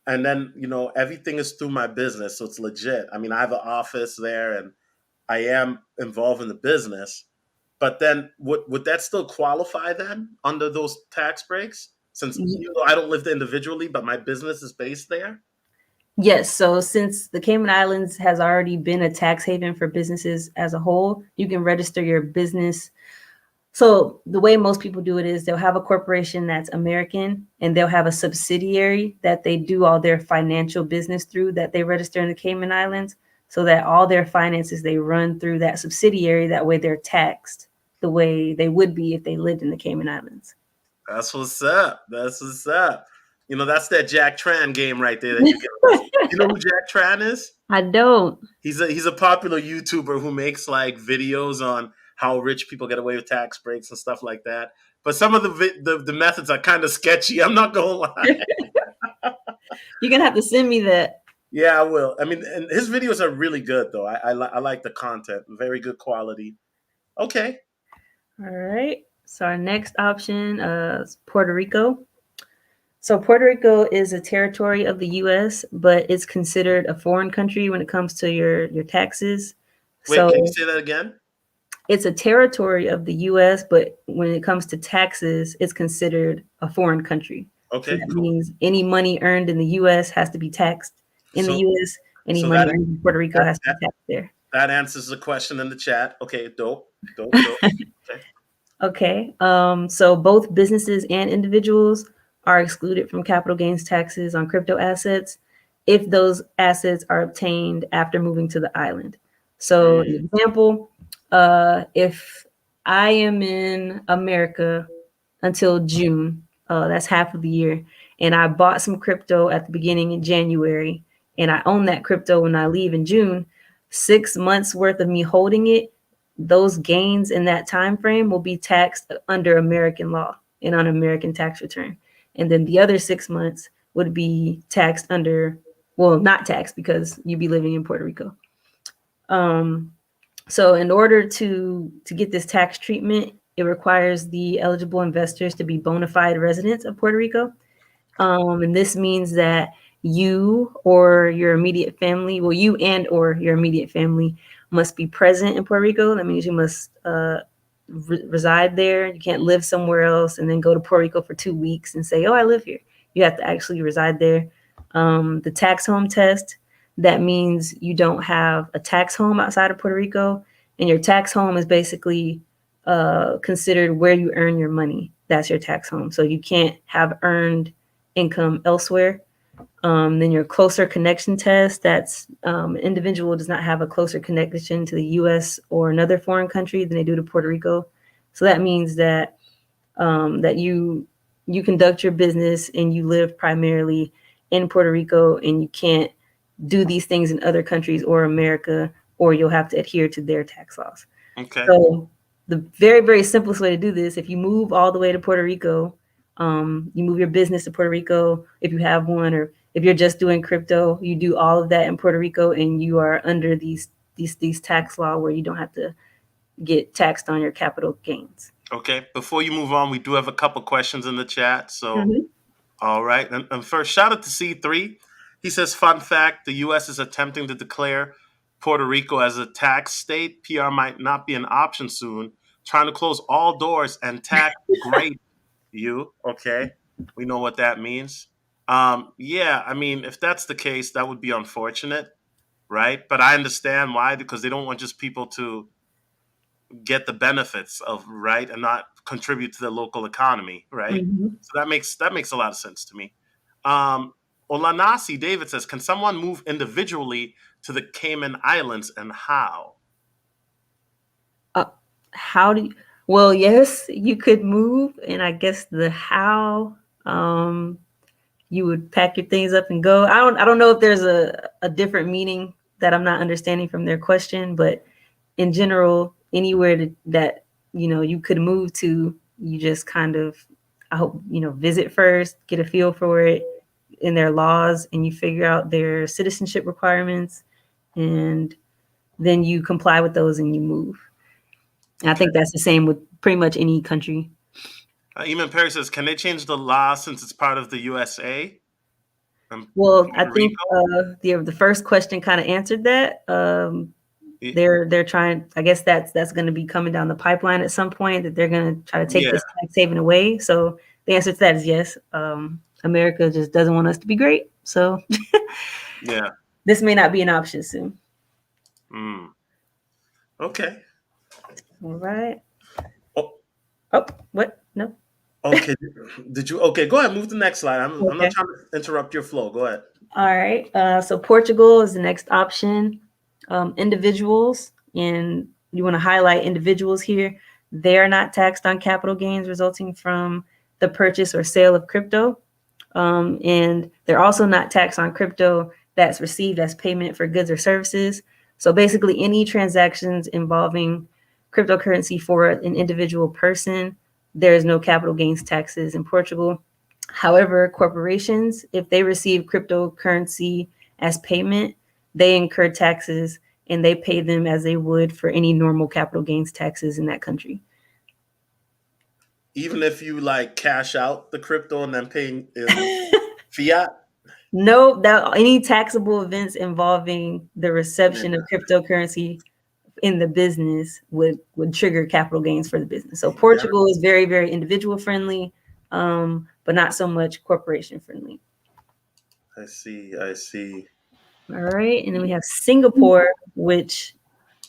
Speaker 1: and then everything is through my business, so it's legit. I mean, I have an office there, and I am involved in the business. But then would that still qualify then under those tax breaks? Since I don't live there individually, but my business is based there.
Speaker 2: Yes. So since the Cayman Islands has already been a tax haven for businesses as a whole, you can register your business. So the way most people do it is they'll have a corporation that's American and they'll have a subsidiary that they do all their financial business through that they register in the Cayman Islands so that all their finances they run through that subsidiary. That way they're taxed the way they would be if they lived in the Cayman Islands.
Speaker 1: That's what's up. That's what's up. That's that Jack Tran game right there that you get. You know who Jack Tran is?
Speaker 2: I don't.
Speaker 1: He's a popular YouTuber who makes like videos on how rich people get away with tax breaks and stuff like that. But some of the methods are kind of sketchy. I'm not gonna lie.
Speaker 2: You're gonna have to send me that.
Speaker 1: Yeah, I will. I mean, and his videos are really good though. I like the content, very good quality. Okay.
Speaker 2: All right. So our next option is Puerto Rico. So Puerto Rico is a territory of the U.S., but it's considered a foreign country when it comes to your taxes.
Speaker 1: Wait, can you
Speaker 2: So
Speaker 1: say that again?
Speaker 2: it's a territory of the U.S., but when it comes to taxes, it's considered a foreign country. So
Speaker 1: Okay,
Speaker 2: that
Speaker 1: cool.
Speaker 2: means any money earned in the U.S. has to be taxed in the
Speaker 1: So
Speaker 2: U.S. Any
Speaker 1: so
Speaker 2: money earned in Puerto Rico
Speaker 1: that
Speaker 2: has to be taxed there.
Speaker 1: that answers the question in the chat. Okay, dope, dope, dope. Okay.
Speaker 2: Okay. So both businesses and individuals are excluded from capital gains taxes on crypto assets if those assets are obtained after moving to the island. So, an
Speaker 1: Mm,
Speaker 2: example, if I am in America until June, that's half of the year, and I bought some crypto at the beginning in January, and I own that crypto when I leave in June, 6 months worth of me holding it, those gains in that time frame will be taxed under American law and on American tax return. And then the other 6 months would be taxed under, well, not taxed because you'd be living in Puerto Rico. Um, so in order to get this tax treatment, it requires the eligible investors to be bona fide residents of Puerto Rico. And this means that you or your immediate family, well, you and or your immediate family must be present in Puerto Rico. That means you must reside there. You can't live somewhere else and then go to Puerto Rico for 2 weeks and say, oh, I live here. You have to actually reside there. The tax home test, that means you don't have a tax home outside of Puerto Rico. And your tax home is basically considered where you earn your money. That's your tax home. So you can't have earned income elsewhere. Then your closer connection test, that's an individual does not have a closer connection to the US or another foreign country than they do to Puerto Rico. So that means that that you conduct your business and you live primarily in Puerto Rico and you can't do these things in other countries or America, or you'll have to adhere to their tax laws.
Speaker 1: okay.
Speaker 2: So the very, very simplest way to do this, if you move all the way to Puerto Rico, you move your business to Puerto Rico, if you have one, or if you're just doing crypto, you do all of that in Puerto Rico, and you are under these tax law where you don't have to get taxed on your capital gains.
Speaker 1: Okay. Before you move on, we do have a couple questions in the chat. So,
Speaker 2: Mhm.
Speaker 1: all right. And first, shout out to C3. He says, fun fact, the U.S. is attempting to declare Puerto Rico as a tax state. PR might not be an option soon. Trying to close all doors and tax great you. Okay. We know what that means. Yeah, I mean, if that's the case, that would be unfortunate, right? But I understand why, because they don't want just people to get the benefits of, right, and not contribute to the local economy, right?
Speaker 2: Mhm.
Speaker 1: So that makes a lot of sense to me. Um, Olanasi David says, can someone move individually to the Cayman Islands and how?
Speaker 2: Uh, how do you, well, yes, you could move, and I guess the how, um, you would pack your things up and go. I don't know if there's a different meaning that I'm not understanding from their question, but in general, anywhere that you could move to, you just kind of, I hope, visit first, get a feel for it in their laws, and you figure out their citizenship requirements, and then you comply with those and you move. And I
Speaker 1: Okay.
Speaker 2: think that's the same with pretty much any country.
Speaker 1: Eamon Perry says, can they change the law since it's part of the USA and
Speaker 2: Well, I
Speaker 1: Puerto
Speaker 2: think
Speaker 1: Rico?
Speaker 2: the first question kind of answered that.
Speaker 1: Y-
Speaker 2: They're trying. I guess that's going to be coming down the pipeline at some point. That they're going to try to take
Speaker 1: Yeah,
Speaker 2: this tax haven away. So the answer to that is yes. America just doesn't want us to be great. So
Speaker 1: yeah.
Speaker 2: this may not be an option soon.
Speaker 1: Mm. Okay.
Speaker 2: All right.
Speaker 1: Oh,
Speaker 2: Oh, what? No.
Speaker 1: okay. Did you? Okay, go ahead. Move to the next slide. I'm not
Speaker 2: Okay.
Speaker 1: trying to interrupt your flow. Go ahead.
Speaker 2: All right. So Portugal is the next option. Individuals, and you want to highlight individuals here. They are not taxed on capital gains resulting from the purchase or sale of crypto. And they're also not taxed on crypto that's received as payment for goods or services. So basically, any transactions involving cryptocurrency for an individual person, there is no capital gains taxes in Portugal. However, corporations, if they receive cryptocurrency as payment, they incur taxes and they pay them as they would for any normal capital gains taxes in that country.
Speaker 1: Even if you like cash out the crypto and then paying in fiat.
Speaker 2: No, that any taxable events involving the reception of
Speaker 1: Yeah.
Speaker 2: cryptocurrency in the business would trigger capital gains for the business. So
Speaker 1: Yeah.
Speaker 2: Portugal is very, very individual friendly, but not so much corporation friendly.
Speaker 1: I see. I see.
Speaker 2: All right, and then we have Singapore, which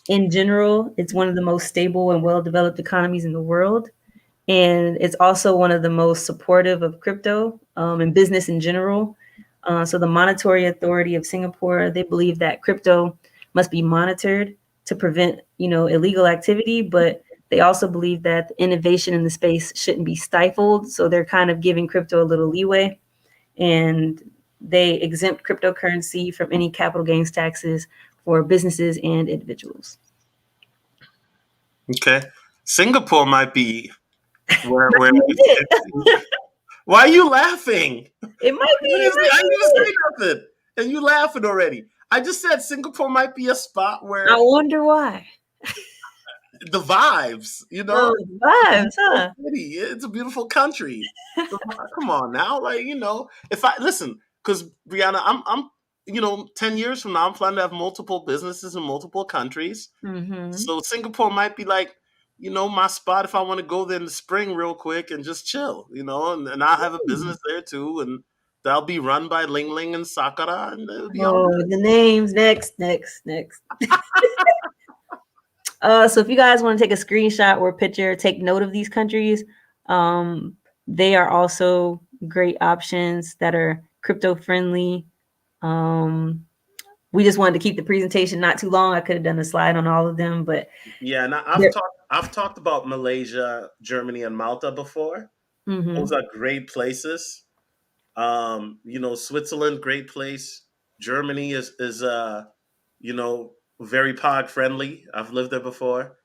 Speaker 2: in general, it's one of the most stable and well-developed economies in the world. And it's also one of the most supportive of crypto and business in general. So the Monetary Authority of Singapore, they believe that crypto must be monitored to prevent, illegal activity, but they also believe that the innovation in the space shouldn't be stifled. So they're kind of giving crypto a little leeway, and they exempt cryptocurrency from any capital gains taxes for businesses and individuals.
Speaker 1: Okay. Singapore might be where
Speaker 2: Might be it.
Speaker 1: why are you laughing?
Speaker 2: It might be. It might
Speaker 1: I
Speaker 2: be
Speaker 1: didn't even
Speaker 2: it.
Speaker 1: say nothing. And you laughing already. I just said Singapore might be a spot
Speaker 2: I
Speaker 1: where
Speaker 2: wonder why.
Speaker 1: the vibes, you know,
Speaker 2: Oh,
Speaker 1: it's a
Speaker 2: vibes,
Speaker 1: beautiful
Speaker 2: huh?
Speaker 1: city. It's a beautiful country. Come on now, like if I listen, because Brianna, I'm 10 years from now, I'm planning to have multiple businesses in multiple countries.
Speaker 2: Mm-hmm.
Speaker 1: So Singapore might be like, my spot if I want to go there in the spring real quick and just chill, and I'll have a business there too, and that'll be run by Ling Ling and Sakura, and it'll be all
Speaker 2: Oh,
Speaker 1: good.
Speaker 2: the names. Next. So if you guys want to take a screenshot or a picture, take note of these countries. Um, they are also great options that are crypto friendly. Um, we just wanted to keep the presentation not too long. I could have done a slide on all of them, but
Speaker 1: Yeah, and
Speaker 2: they're,
Speaker 1: I've talked about Malaysia, Germany, and Malta before. Those
Speaker 2: mm-hmm.
Speaker 1: are great places. Switzerland, great place. Germany is very pod friendly. I've lived there before.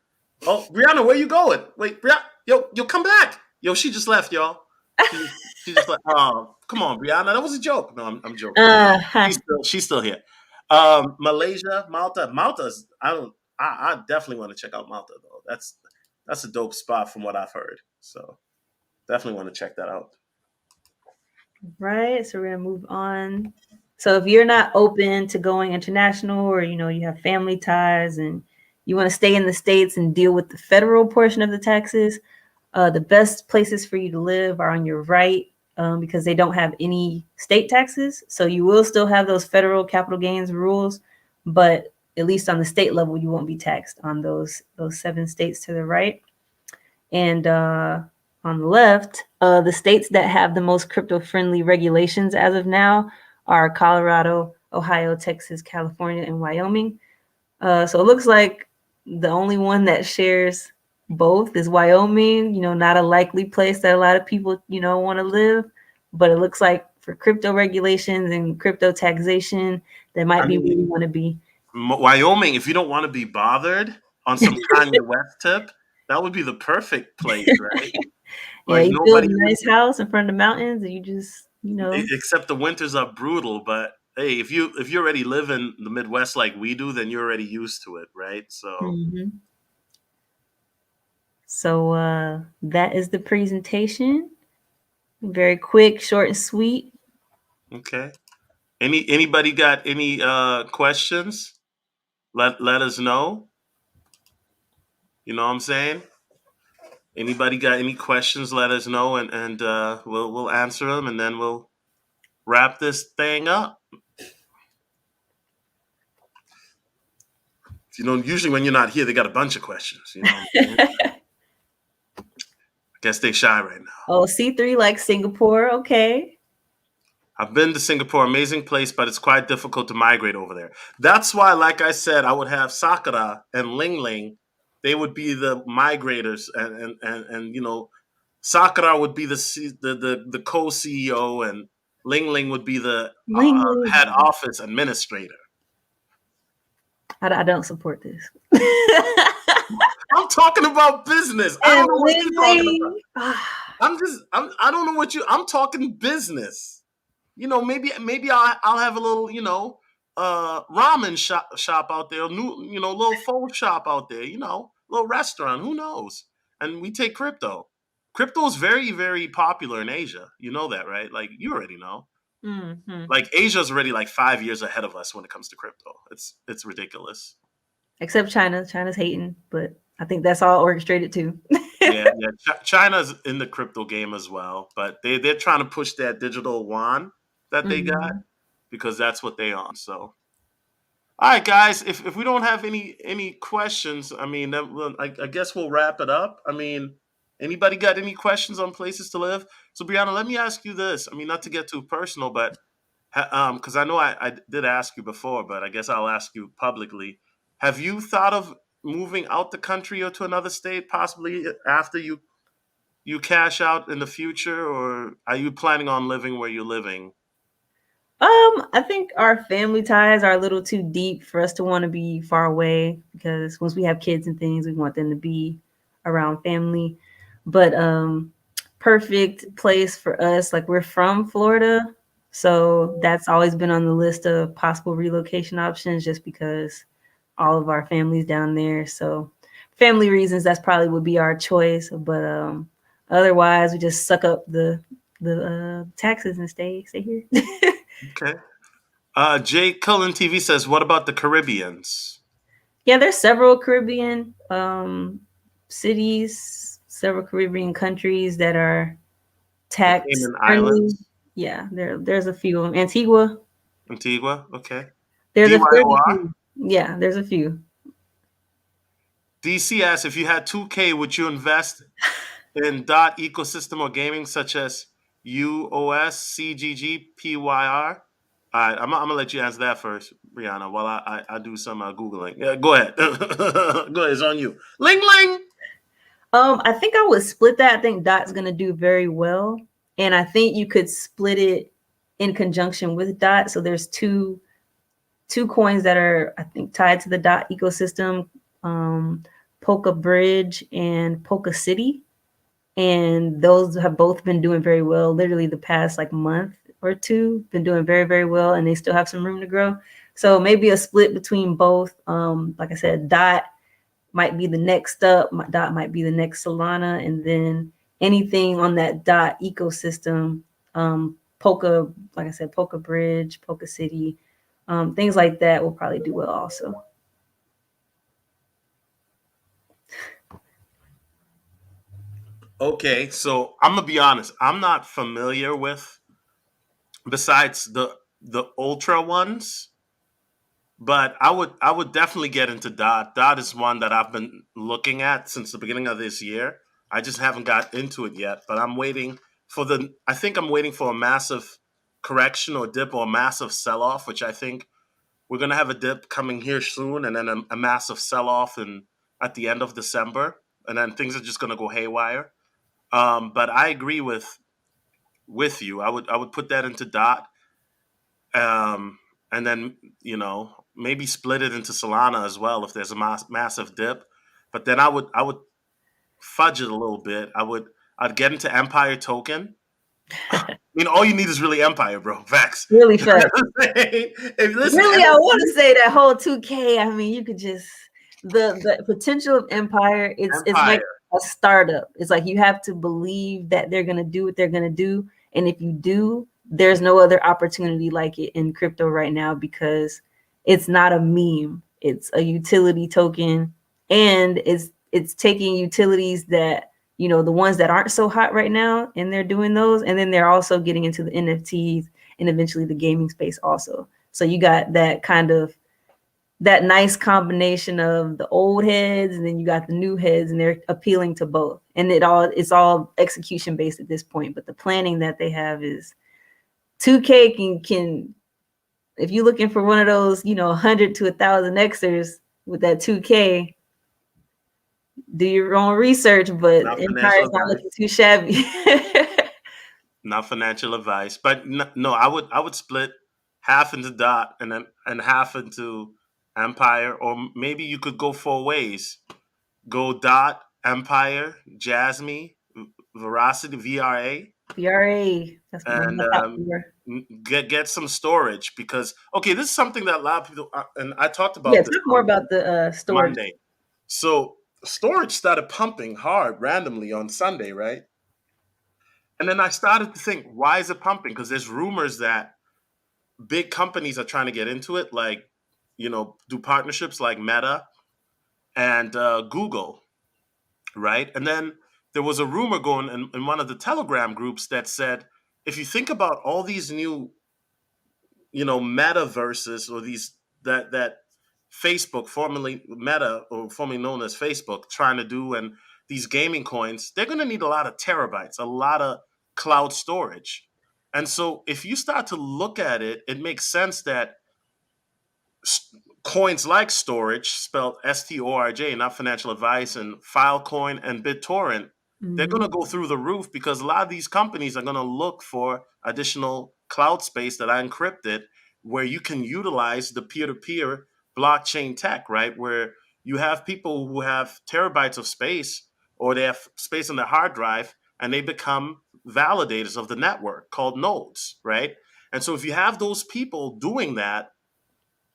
Speaker 1: Oh, Brianna, where you going? Wait, Brianna, yo, come back. Yo, she just left, y'all. She just like, oh, come on, Brianna, that was a joke. No, I'm joking.
Speaker 2: uh,
Speaker 1: She's still here. Malaysia, Malta's. I definitely want to check out Malta though. That's a dope spot from what I've heard. So definitely want to check that out.
Speaker 2: right. So we're gonna move on. So if you're not open to going international, or you have family ties and you want to stay in the States and deal with the federal portion of the taxes, the best places for you to live are on your right. because they don't have any state taxes. So you will still have those federal capital gains rules, but at least on the state level, you won't be taxed on those 7 states to the right. And on the left, the states that have the most crypto friendly regulations as of now are Colorado, Ohio, Texas, California, and Wyoming. So it looks like the only one that shares both is Wyoming. Not a likely place that a lot of people, want to live. But it looks like for crypto regulations and crypto taxation, that might
Speaker 1: I
Speaker 2: be where you
Speaker 1: mean,
Speaker 2: want to be.
Speaker 1: Wyoming, if you don't want to be bothered on some Kanye West tip, that would be the perfect place, right?
Speaker 2: Yeah,
Speaker 1: Like
Speaker 2: you build
Speaker 1: nobody
Speaker 2: a
Speaker 1: would,
Speaker 2: nice house in front of the mountains, and you just,
Speaker 1: except the winters are brutal. But hey, if you already live in the Midwest like we do, then you're already used to it, right? So
Speaker 2: Mhm. So that is the presentation. Very quick, short, and sweet.
Speaker 1: okay. Anybody got any questions? Let us know. You know what I'm saying? Anybody got any questions? Let us know, and we'll answer them, and then we'll wrap this thing up. Usually when you're not here, they got a bunch of questions. You know what I'm saying? I guess they shy right now.
Speaker 2: Oh, C3 like Singapore. Okay.
Speaker 1: I've been to Singapore, amazing place, but it's quite difficult to migrate over there. That's why, like I said, I would have Sakura and Ling Ling. They would be the migrators, and Sakura would be the co CEO, and Ling Ling would be the
Speaker 2: Ling Ling.
Speaker 1: head office administrator.
Speaker 2: I don't support this.
Speaker 1: I'm talking about business. I
Speaker 2: And
Speaker 1: don't know what
Speaker 2: Ling
Speaker 1: you're talking about.
Speaker 2: Ling.
Speaker 1: I don't know what you. I'm talking business. Maybe I'll have a little, ramen shop out there, little pho shop out there, little restaurant. Who knows? And we take crypto. Crypto is very, very popular in Asia. You know that, right? Like you already know.
Speaker 2: Mhm.
Speaker 1: Like Asia's already like 5 years ahead of us when it comes to crypto. It's ridiculous.
Speaker 2: Except China. China's hating, but I think that's all orchestrated too.
Speaker 1: Yeah, yeah. China's in the crypto game as well, but they're trying to push that digital yuan that they got
Speaker 2: Mhm.
Speaker 1: because that's what they on. So, all right, guys. If we don't have any questions, I mean, then I guess we'll wrap it up. I mean, anybody got any questions on places to live? So, Brianna, let me ask you this. I mean, not to get too personal, but because I know I did ask you before, but I guess I'll ask you publicly. Have you thought of moving out the country or to another state, possibly after you cash out in the future, or are you planning on living where you're living?
Speaker 2: I think our family ties are a little too deep for us to want to be far away because once we have kids and things, we want them to be around family. But perfect place for us, like we're from Florida, so that's always been on the list of possible relocation options just because all of our families down there. So family reasons, that's probably would be our choice. But otherwise, we just suck up the taxes and stay here.
Speaker 1: Okay. Jay Cullen TV says, "What about the Caribbeans?"
Speaker 2: Yeah, there's several Caribbean cities, several Caribbean countries that are
Speaker 1: The
Speaker 2: tax
Speaker 1: Cayman
Speaker 2: friendly.
Speaker 1: Islands,
Speaker 2: Yeah, there's a few. Antigua,
Speaker 1: Antigua. Okay.
Speaker 2: there's a
Speaker 1: DYOR.
Speaker 2: few. Yeah, there's a few.
Speaker 1: DC asks, if you had 2K, would you invest in dot ecosystem or gaming such as UOS, CGG, PYR? All right, I'm gonna let you answer that first, Brianna, while I do some Googling. Yeah, go ahead. Go ahead, it's on you. Ling Ling!
Speaker 2: I think I would split that. I think Dot's gonna do very well, and I think you could split it in conjunction with Dot. So there's two coins that are I think tied to the Dot ecosystem, um, Polka Bridge and Polka City, and those have both been doing very well. Literally the past like month or two, been doing very very well, and they still have some room to grow. So maybe a split between both. Like I said, Dot might be the next up. Dot might be the next Solana, and then anything on that Dot ecosystem, Polka, like I said, Polka Bridge, Polka City, things like that will probably do well also.
Speaker 1: Okay, so I'm gonna be honest. I'm not familiar with besides the ultra ones, but I would definitely get into Dot. Dot is one that I've been looking at since the beginning of this year. I just haven't got into it yet, but I'm waiting for the. I think I'm waiting for a massive correction or dip or a massive sell off, which I think we're gonna have a dip coming here soon, and then a massive sell off in at the end of December, and then things are just gonna go haywire. But I agree with you. I would put that into Dot, and then maybe split it into Solana as well if there's a massive dip. But then I would fudge it a little bit. I'd get into Empire token. I mean, all you need is really Empire, bro. Facts.
Speaker 2: Really fast.
Speaker 1: If listen,
Speaker 2: Really, I want to say that whole 2K. I mean, you could just the potential of Empire. It's like
Speaker 1: Empire.
Speaker 2: a startup. It's like you have to believe that they're gonna do what they're gonna do, and if you do, there's no other opportunity like it in crypto right now because it's not a meme. It's a utility token, and it's taking utilities that the ones that aren't so hot right now, and they're doing those, and then they're also getting into the NFTs and eventually the gaming space also. So you got that nice combination of the old heads and then you got the new heads, and they're appealing to both. And it's all execution based at this point. But the planning that they have is 2K can if you're looking for one of those, 100 to 1,000 Xers with that 2K, do your own research, but
Speaker 1: Not financial
Speaker 2: Empire's not
Speaker 1: advice.
Speaker 2: looking too shabby.
Speaker 1: Not financial advice. But no, I would split half into Dot and half into Empire, or maybe you could go four ways. Go Dot, Empire, Jasmy, Veracity, VRA,
Speaker 2: VRA, that's my
Speaker 1: and
Speaker 2: top four.
Speaker 1: get some storage because okay, this is something that a lot of people and I talked
Speaker 2: Yeah,
Speaker 1: about this
Speaker 2: talk more
Speaker 1: on
Speaker 2: about the storage.
Speaker 1: Monday. So storage started pumping hard randomly on Sunday, right? And then I started to think, why is it pumping? Because there's rumors that big companies are trying to get into it, like do partnerships like Meta and Google, right? And then there was a rumor going in one of the Telegram groups that said, if you think about all these new, metaverses or these that Facebook, formerly Meta or formerly known as Facebook, trying to do, and these gaming coins, they're going to need a lot of terabytes, a lot of cloud storage. And so if you start to look at it, it makes sense that coins like Storage, spelled STORJ, not financial advice, and Filecoin and BitTorrent, they're going
Speaker 2: Mhm.
Speaker 1: to go through the roof because a lot of these companies are going to look for additional cloud space that are encrypted where you can utilize the peer-to-peer blockchain tech, right? Where you have people who have terabytes of space or they have space on their hard drive and they become validators of the network called nodes, right? And so if you have those people doing that,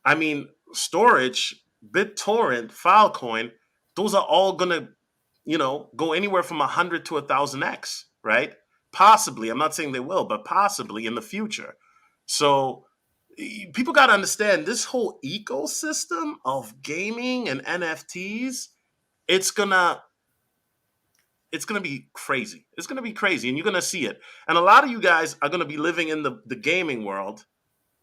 Speaker 1: I mean, storage, BitTorrent, Filecoin, those are all gonna, go anywhere from 100 to 1,000x, right? Possibly. I'm not saying they will, but possibly in the future. So people got to understand this whole ecosystem of gaming and NFTs. It's gonna it's gonna be crazy. It's gonna be crazy, and you're gonna see it. And a lot of you guys are gonna be living in the gaming world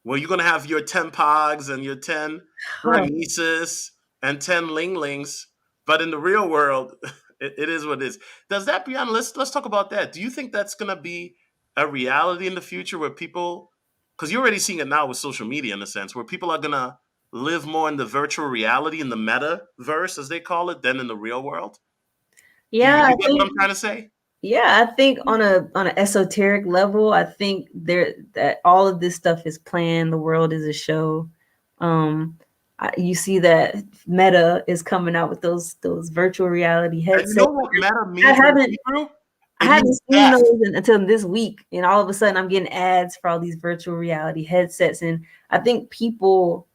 Speaker 1: where you're gonna have your 10 pogs and your 10
Speaker 2: Oh,
Speaker 1: Bernices and 10 Linglings, but in the real world, it is what it is. Does that be on? Let's talk about that. Do you think that's gonna be a reality in the future where people, because you're already seeing it now with social media in a sense, where people are gonna live more in the virtual reality, in the metaverse as they call it, than in the real world? Do
Speaker 2: yeah,
Speaker 1: you
Speaker 2: I
Speaker 1: get what
Speaker 2: think
Speaker 1: I'm trying to say?
Speaker 2: yeah, I think on an esoteric level, I think that all of this stuff is planned. The world is a show. You see that Meta is coming out with those virtual reality
Speaker 1: And you know
Speaker 2: headsets.
Speaker 1: what meta
Speaker 2: I
Speaker 1: means in
Speaker 2: haven't
Speaker 1: Hebrew?
Speaker 2: I
Speaker 1: It
Speaker 2: haven't
Speaker 1: means
Speaker 2: seen
Speaker 1: death.
Speaker 2: those until this week, and all of a sudden I'm getting ads for all these virtual reality headsets. And I think people,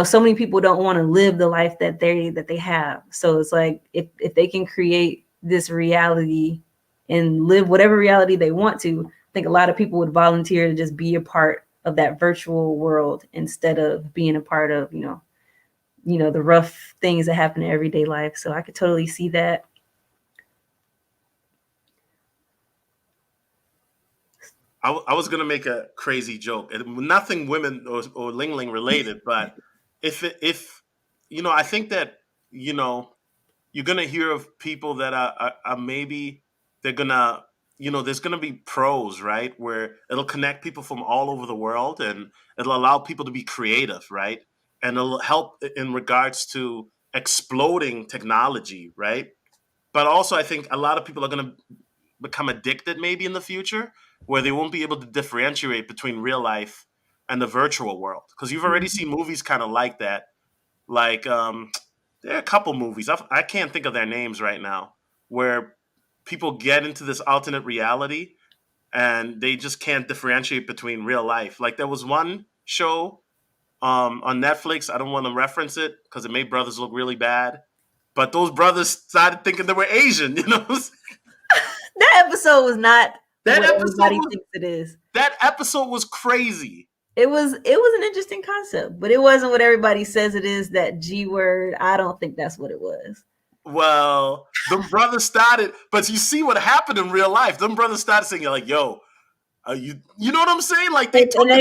Speaker 2: so many people don't want to live the life that they have. So it's like if they can create this reality and live whatever reality they want to, I think a lot of people would volunteer to just be a part of that virtual world instead of being a part of, the rough things that happen in everyday life. So I could totally see that.
Speaker 1: I was gonna make a crazy joke, nothing women or Ling Ling related, but if I think that you know you're gonna hear of people that are maybe they're gonna there's gonna be pros, right, where it'll connect people from all over the world and it'll allow people to be creative, right, and it'll help in regards to exploding technology, right. But also I think a lot of people are gonna become addicted maybe in the future where they won't be able to differentiate between real life and the virtual world, because you've already seen movies kind of like that, like there are a couple movies I can't think of their names right now where people get into this alternate reality and they just can't differentiate between real life. Like there was one show on Netflix. I don't want to reference it because it made brothers look really bad, but those brothers started thinking they were Asian.
Speaker 2: That episode was not
Speaker 1: that
Speaker 2: what
Speaker 1: episode
Speaker 2: everybody
Speaker 1: was,
Speaker 2: thinks it is.
Speaker 1: that episode was crazy.
Speaker 2: It was an interesting concept, but it wasn't what everybody says it is. That G word, I don't think that's what it was.
Speaker 1: Well, them brothers started, but you see what happened in real life. Them brothers started saying, like, yo, you know what I'm saying? Like they took
Speaker 2: and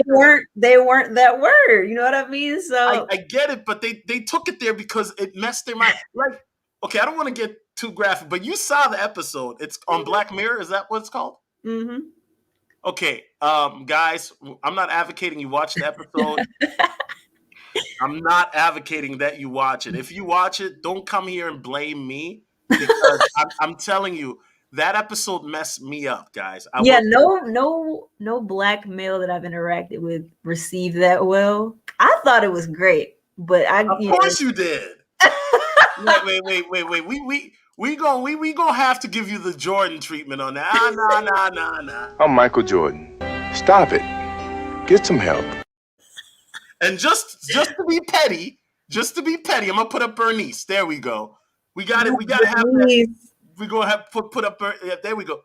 Speaker 2: they weren't that word. You know what I mean? So
Speaker 1: I get it, but they took it there because it messed their mind. Like, okay, I don't want to get too graphic, but you saw the episode. It's on Black Mirror. Is that what it's called?
Speaker 2: Mm-hmm.
Speaker 1: Okay, guys, I'm not advocating you watch the episode. I'm not advocating that you watch it. If you watch it, don't come here and blame me because I'm telling you that episode messed me up, guys.
Speaker 2: No black male that I've interacted with received that well. I thought it was great, but
Speaker 1: of course you did. Wait. We gonna have to give you the Jordan treatment on that. Nah.
Speaker 3: I'm Michael Jordan. Stop it. Get some help.
Speaker 1: And just to be petty, I'm gonna put up Bernice. There we go. We got it. We gotta have that. We're gonna have put up. Yeah, there we go.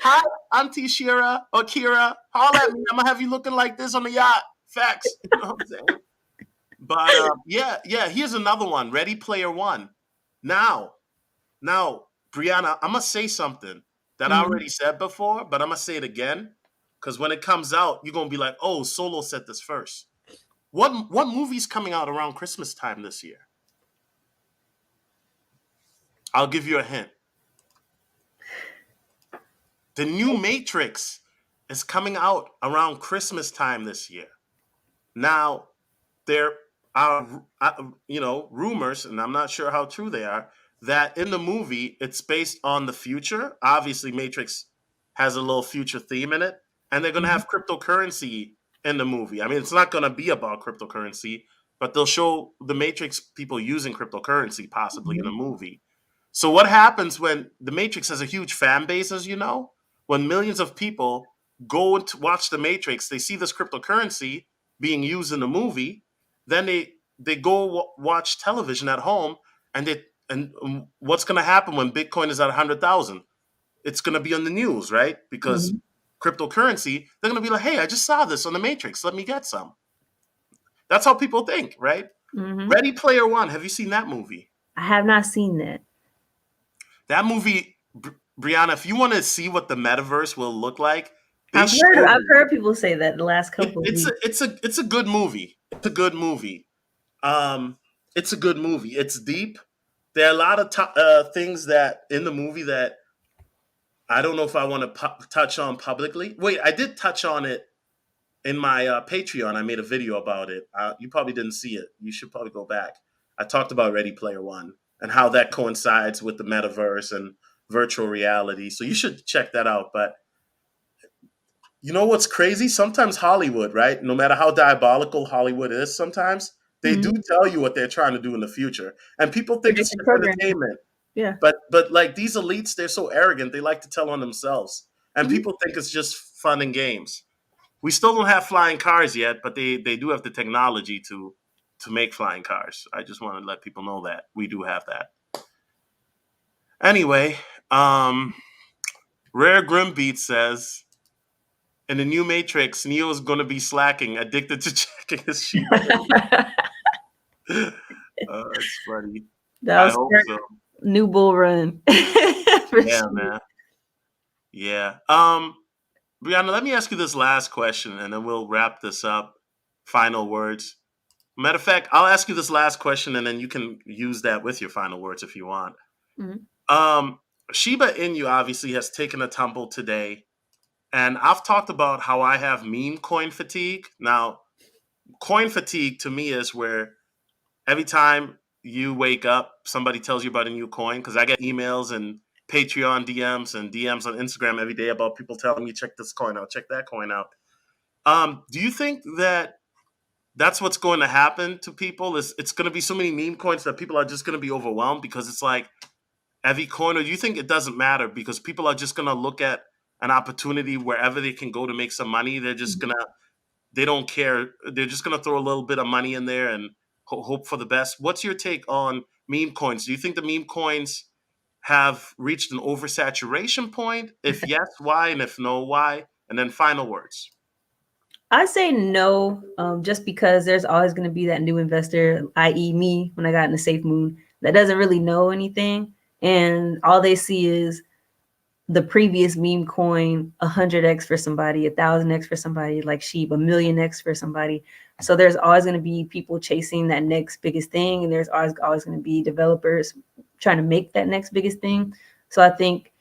Speaker 1: Hi, Auntie Shira or Kira. Holla at me. I'm gonna have you looking like this on the yacht. Facts. You know what I'm saying? But yeah. Here's another one. Ready Player One. Now, Brianna, I'm gonna say something that I already said before, but I'm gonna say it again because when it comes out, you're gonna be like, "Oh, Solo said this first." What movie's coming out around Christmas time this year? I'll give you a hint. The new Matrix is coming out around Christmas time this year. Now, there are rumors, and I'm not sure how true they are, that in the movie it's based on the future. Obviously, Matrix has a little future theme in it, and they're going to have cryptocurrency in the movie. I mean, it's not going to be about cryptocurrency, but they'll show the Matrix people using cryptocurrency possibly in the movie. So what happens when the Matrix has a huge fan base, as you know, when millions of people go to watch the Matrix, they see this cryptocurrency being used in the movie, then they go watch television at home, and what's going to happen when Bitcoin is at 100,000? It's going to be on the news, right? Because cryptocurrency, they're going to be like, hey, I just saw this on the Matrix. Let me get some. That's how people think, right? Ready Player One. Have you seen that movie?
Speaker 2: I have not seen that.
Speaker 1: That movie, Brianna, if you want to see what the metaverse will look like,
Speaker 2: I've heard people say that the last couple of weeks.
Speaker 1: It's a good movie. It's a good movie. It's a good movie. It's deep. There are a lot of things that in the movie that I don't know if I want to touch on publicly. Wait, I did touch on it in my Patreon. I made a video about it. You probably didn't see it. You should probably go back. I talked about Ready Player One and how that coincides with the metaverse and virtual reality. So you should check that out. But you know what's crazy? Sometimes Hollywood, right? No matter how diabolical Hollywood is, sometimes they do tell you what they're trying to do in the future. And people think it's just entertainment.
Speaker 2: Yeah.
Speaker 1: But like these elites, they're so arrogant. They like to tell on themselves. And people think it's just fun and games. We still don't have flying cars yet, but they do have the technology to make flying cars. I just want to let people know that we do have that. Anyway, Rare Grimbeat says, in the new Matrix, Neo is going to be slacking, addicted to checking his Shiba. It's funny.
Speaker 2: I hope so. New bull run.
Speaker 1: Yeah, man. Yeah. Brianna, let me ask you this last question, and then we'll wrap this up. Final words. Matter of fact, I'll ask you this last question, and then you can use that with your final words if you want.
Speaker 2: Mhm.
Speaker 1: Um, Shiba Inu obviously has taken a tumble today, and I've talked about how I have meme coin fatigue. Now, coin fatigue to me is where every time you wake up, somebody tells you about a new coin. Because I get emails and Patreon DMs and DMs on Instagram every day about people telling me, check this coin out, check that coin out. Do you think that that's what's going to happen to people? Is it's going to be so many meme coins that people are just going to be overwhelmed because it's like every coin, or do you think it doesn't matter because people are just going to look at an opportunity wherever they can go to make some money? They're just going to, they don't care. They're just going to throw a little bit of money in there and hope for the best. What's your take on meme coins? Do you think the meme coins have reached an oversaturation point? If yes, why? And if no, why? And then final words.
Speaker 2: I say no, just because there's always going to be that new investor, i.e., me, when I got in the safe moon, that doesn't really know anything, and all they see is the previous meme coin 100x for somebody, 1000x for somebody like Sheep, 1,000,000x for somebody. So there's always going to be people chasing that next biggest thing, and there's always going to be developers trying to make that next biggest thing. So I think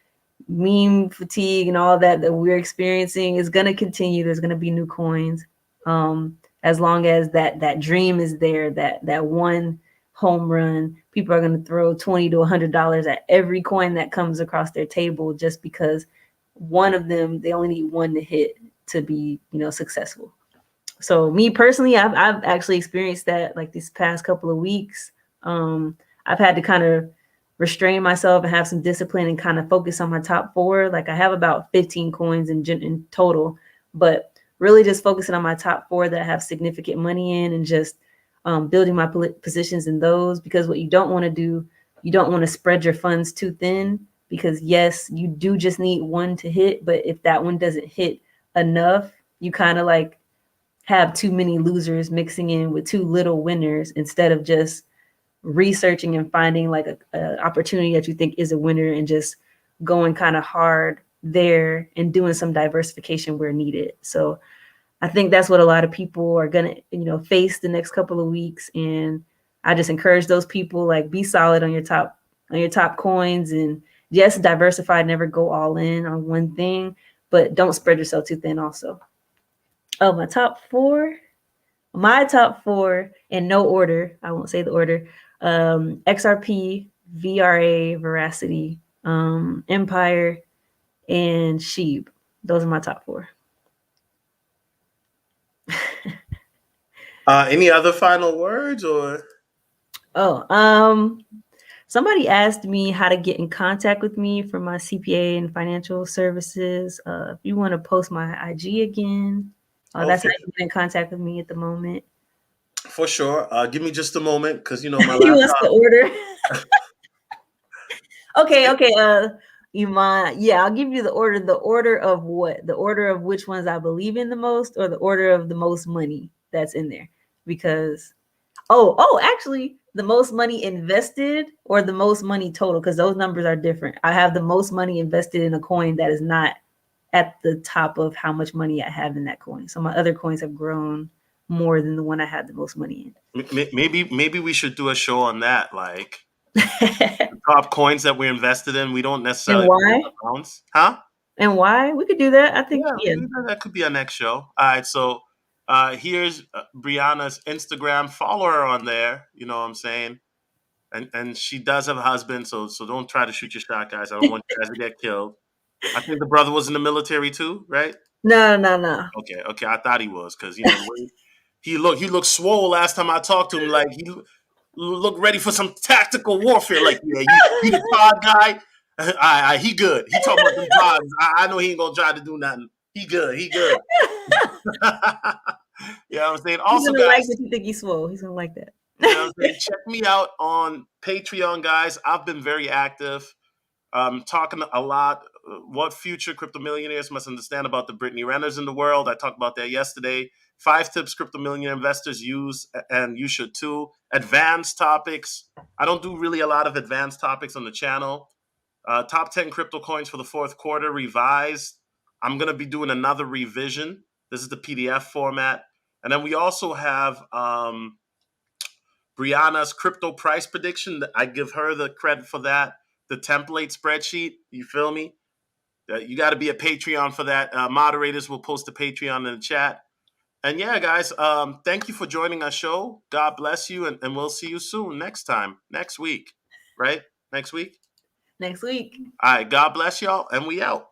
Speaker 2: meme fatigue and all that we're experiencing is going to continue. There's going to be new coins, as long as that dream is there, that one home run. People are going to throw $20 to $100 at every coin that comes across their table, just because one of them, they only need one to hit to be, successful. So me personally, I've actually experienced that, like, these past couple of weeks. I've had to kind of restrain myself and have some discipline and kind of focus on my top four. Like, I have about 15 coins in total, but really just focusing on my top four that have significant money in, and just building my positions in those. Because what you don't want to do, you don't want to spread your funds too thin, because yes, you do just need one to hit, but if that one doesn't hit enough, you kind of like have too many losers mixing in with too little winners, instead of just researching and finding like a opportunity that you think is a winner and just going kind of hard there and doing some diversification where needed. So I think that's what a lot of people are gonna, face the next couple of weeks. And I just encourage those people, like, be solid on your top coins, and yes, diversify, never go all in on one thing, but don't spread yourself too thin also. Oh, my top four in no order. I won't say the order. XRP, VRA, Veracity, Empire, and Sheep. Those are my top four.
Speaker 1: Any other final words or?
Speaker 2: Somebody asked me how to get in contact with me for my CPA and financial services. If you want to post my IG again, that's how you get in contact with me at the moment.
Speaker 1: For sure. Give me just a moment, because my
Speaker 2: He wants
Speaker 1: laptop.
Speaker 2: the order. Okay. Iman, yeah, I'll give you the order. The order of what? The order of which ones I believe in the most, or the order of the most money that's in there? Because actually, the most money invested or the most money total, because those numbers are different. I have the most money invested in a coin that is not at the top of how much money I have in that coin. So my other coins have grown more than the one I had the most money in.
Speaker 1: Maybe we should do a show on that, like the top coins that we're invested in. We don't
Speaker 2: And
Speaker 1: necessarily
Speaker 2: why?
Speaker 1: bounce, huh?
Speaker 2: And why? We could do that. I think, yeah.
Speaker 1: That could be our next show. All right, so here's Brianna's Instagram. Follow her on there. You know what I'm saying? And she does have a husband, so don't try to shoot your shot, guys. I don't want you guys to get killed. I think the brother was in the military too, right?
Speaker 2: No.
Speaker 1: Okay. I thought he was, because he looked swole last time I talked to him. Like, he looked ready for some tactical warfare. Like, yeah, you the pod guy. He good. He talking about them pods. I know he ain't gonna try to do nothing. He good. You know what I'm saying?
Speaker 2: He's
Speaker 1: Also,
Speaker 2: gonna
Speaker 1: guys,
Speaker 2: like that you think he's swole. He's gonna like that.
Speaker 1: you know what I'm saying? Check me out on Patreon, guys. I've been very active. Talking a lot. What future crypto millionaires must understand about the Brittany Renners in the world. I talked about that yesterday. 5 tips crypto millionaire investors use, and you should too. Advanced topics. I don't do really a lot of advanced topics on the channel. Top 10 crypto coins for the fourth quarter revised. I'm going to be doing another revision. This is the PDF format. And then we also have Brianna's crypto price prediction. I give her the credit for that. The template spreadsheet. You feel me? You got to be a Patreon for that. Moderators will post the Patreon in the chat. And yeah, guys, thank you for joining our show. God bless you, and we'll see you soon next week, right? Next week?
Speaker 2: Next week.
Speaker 1: All right, God bless y'all, and we out.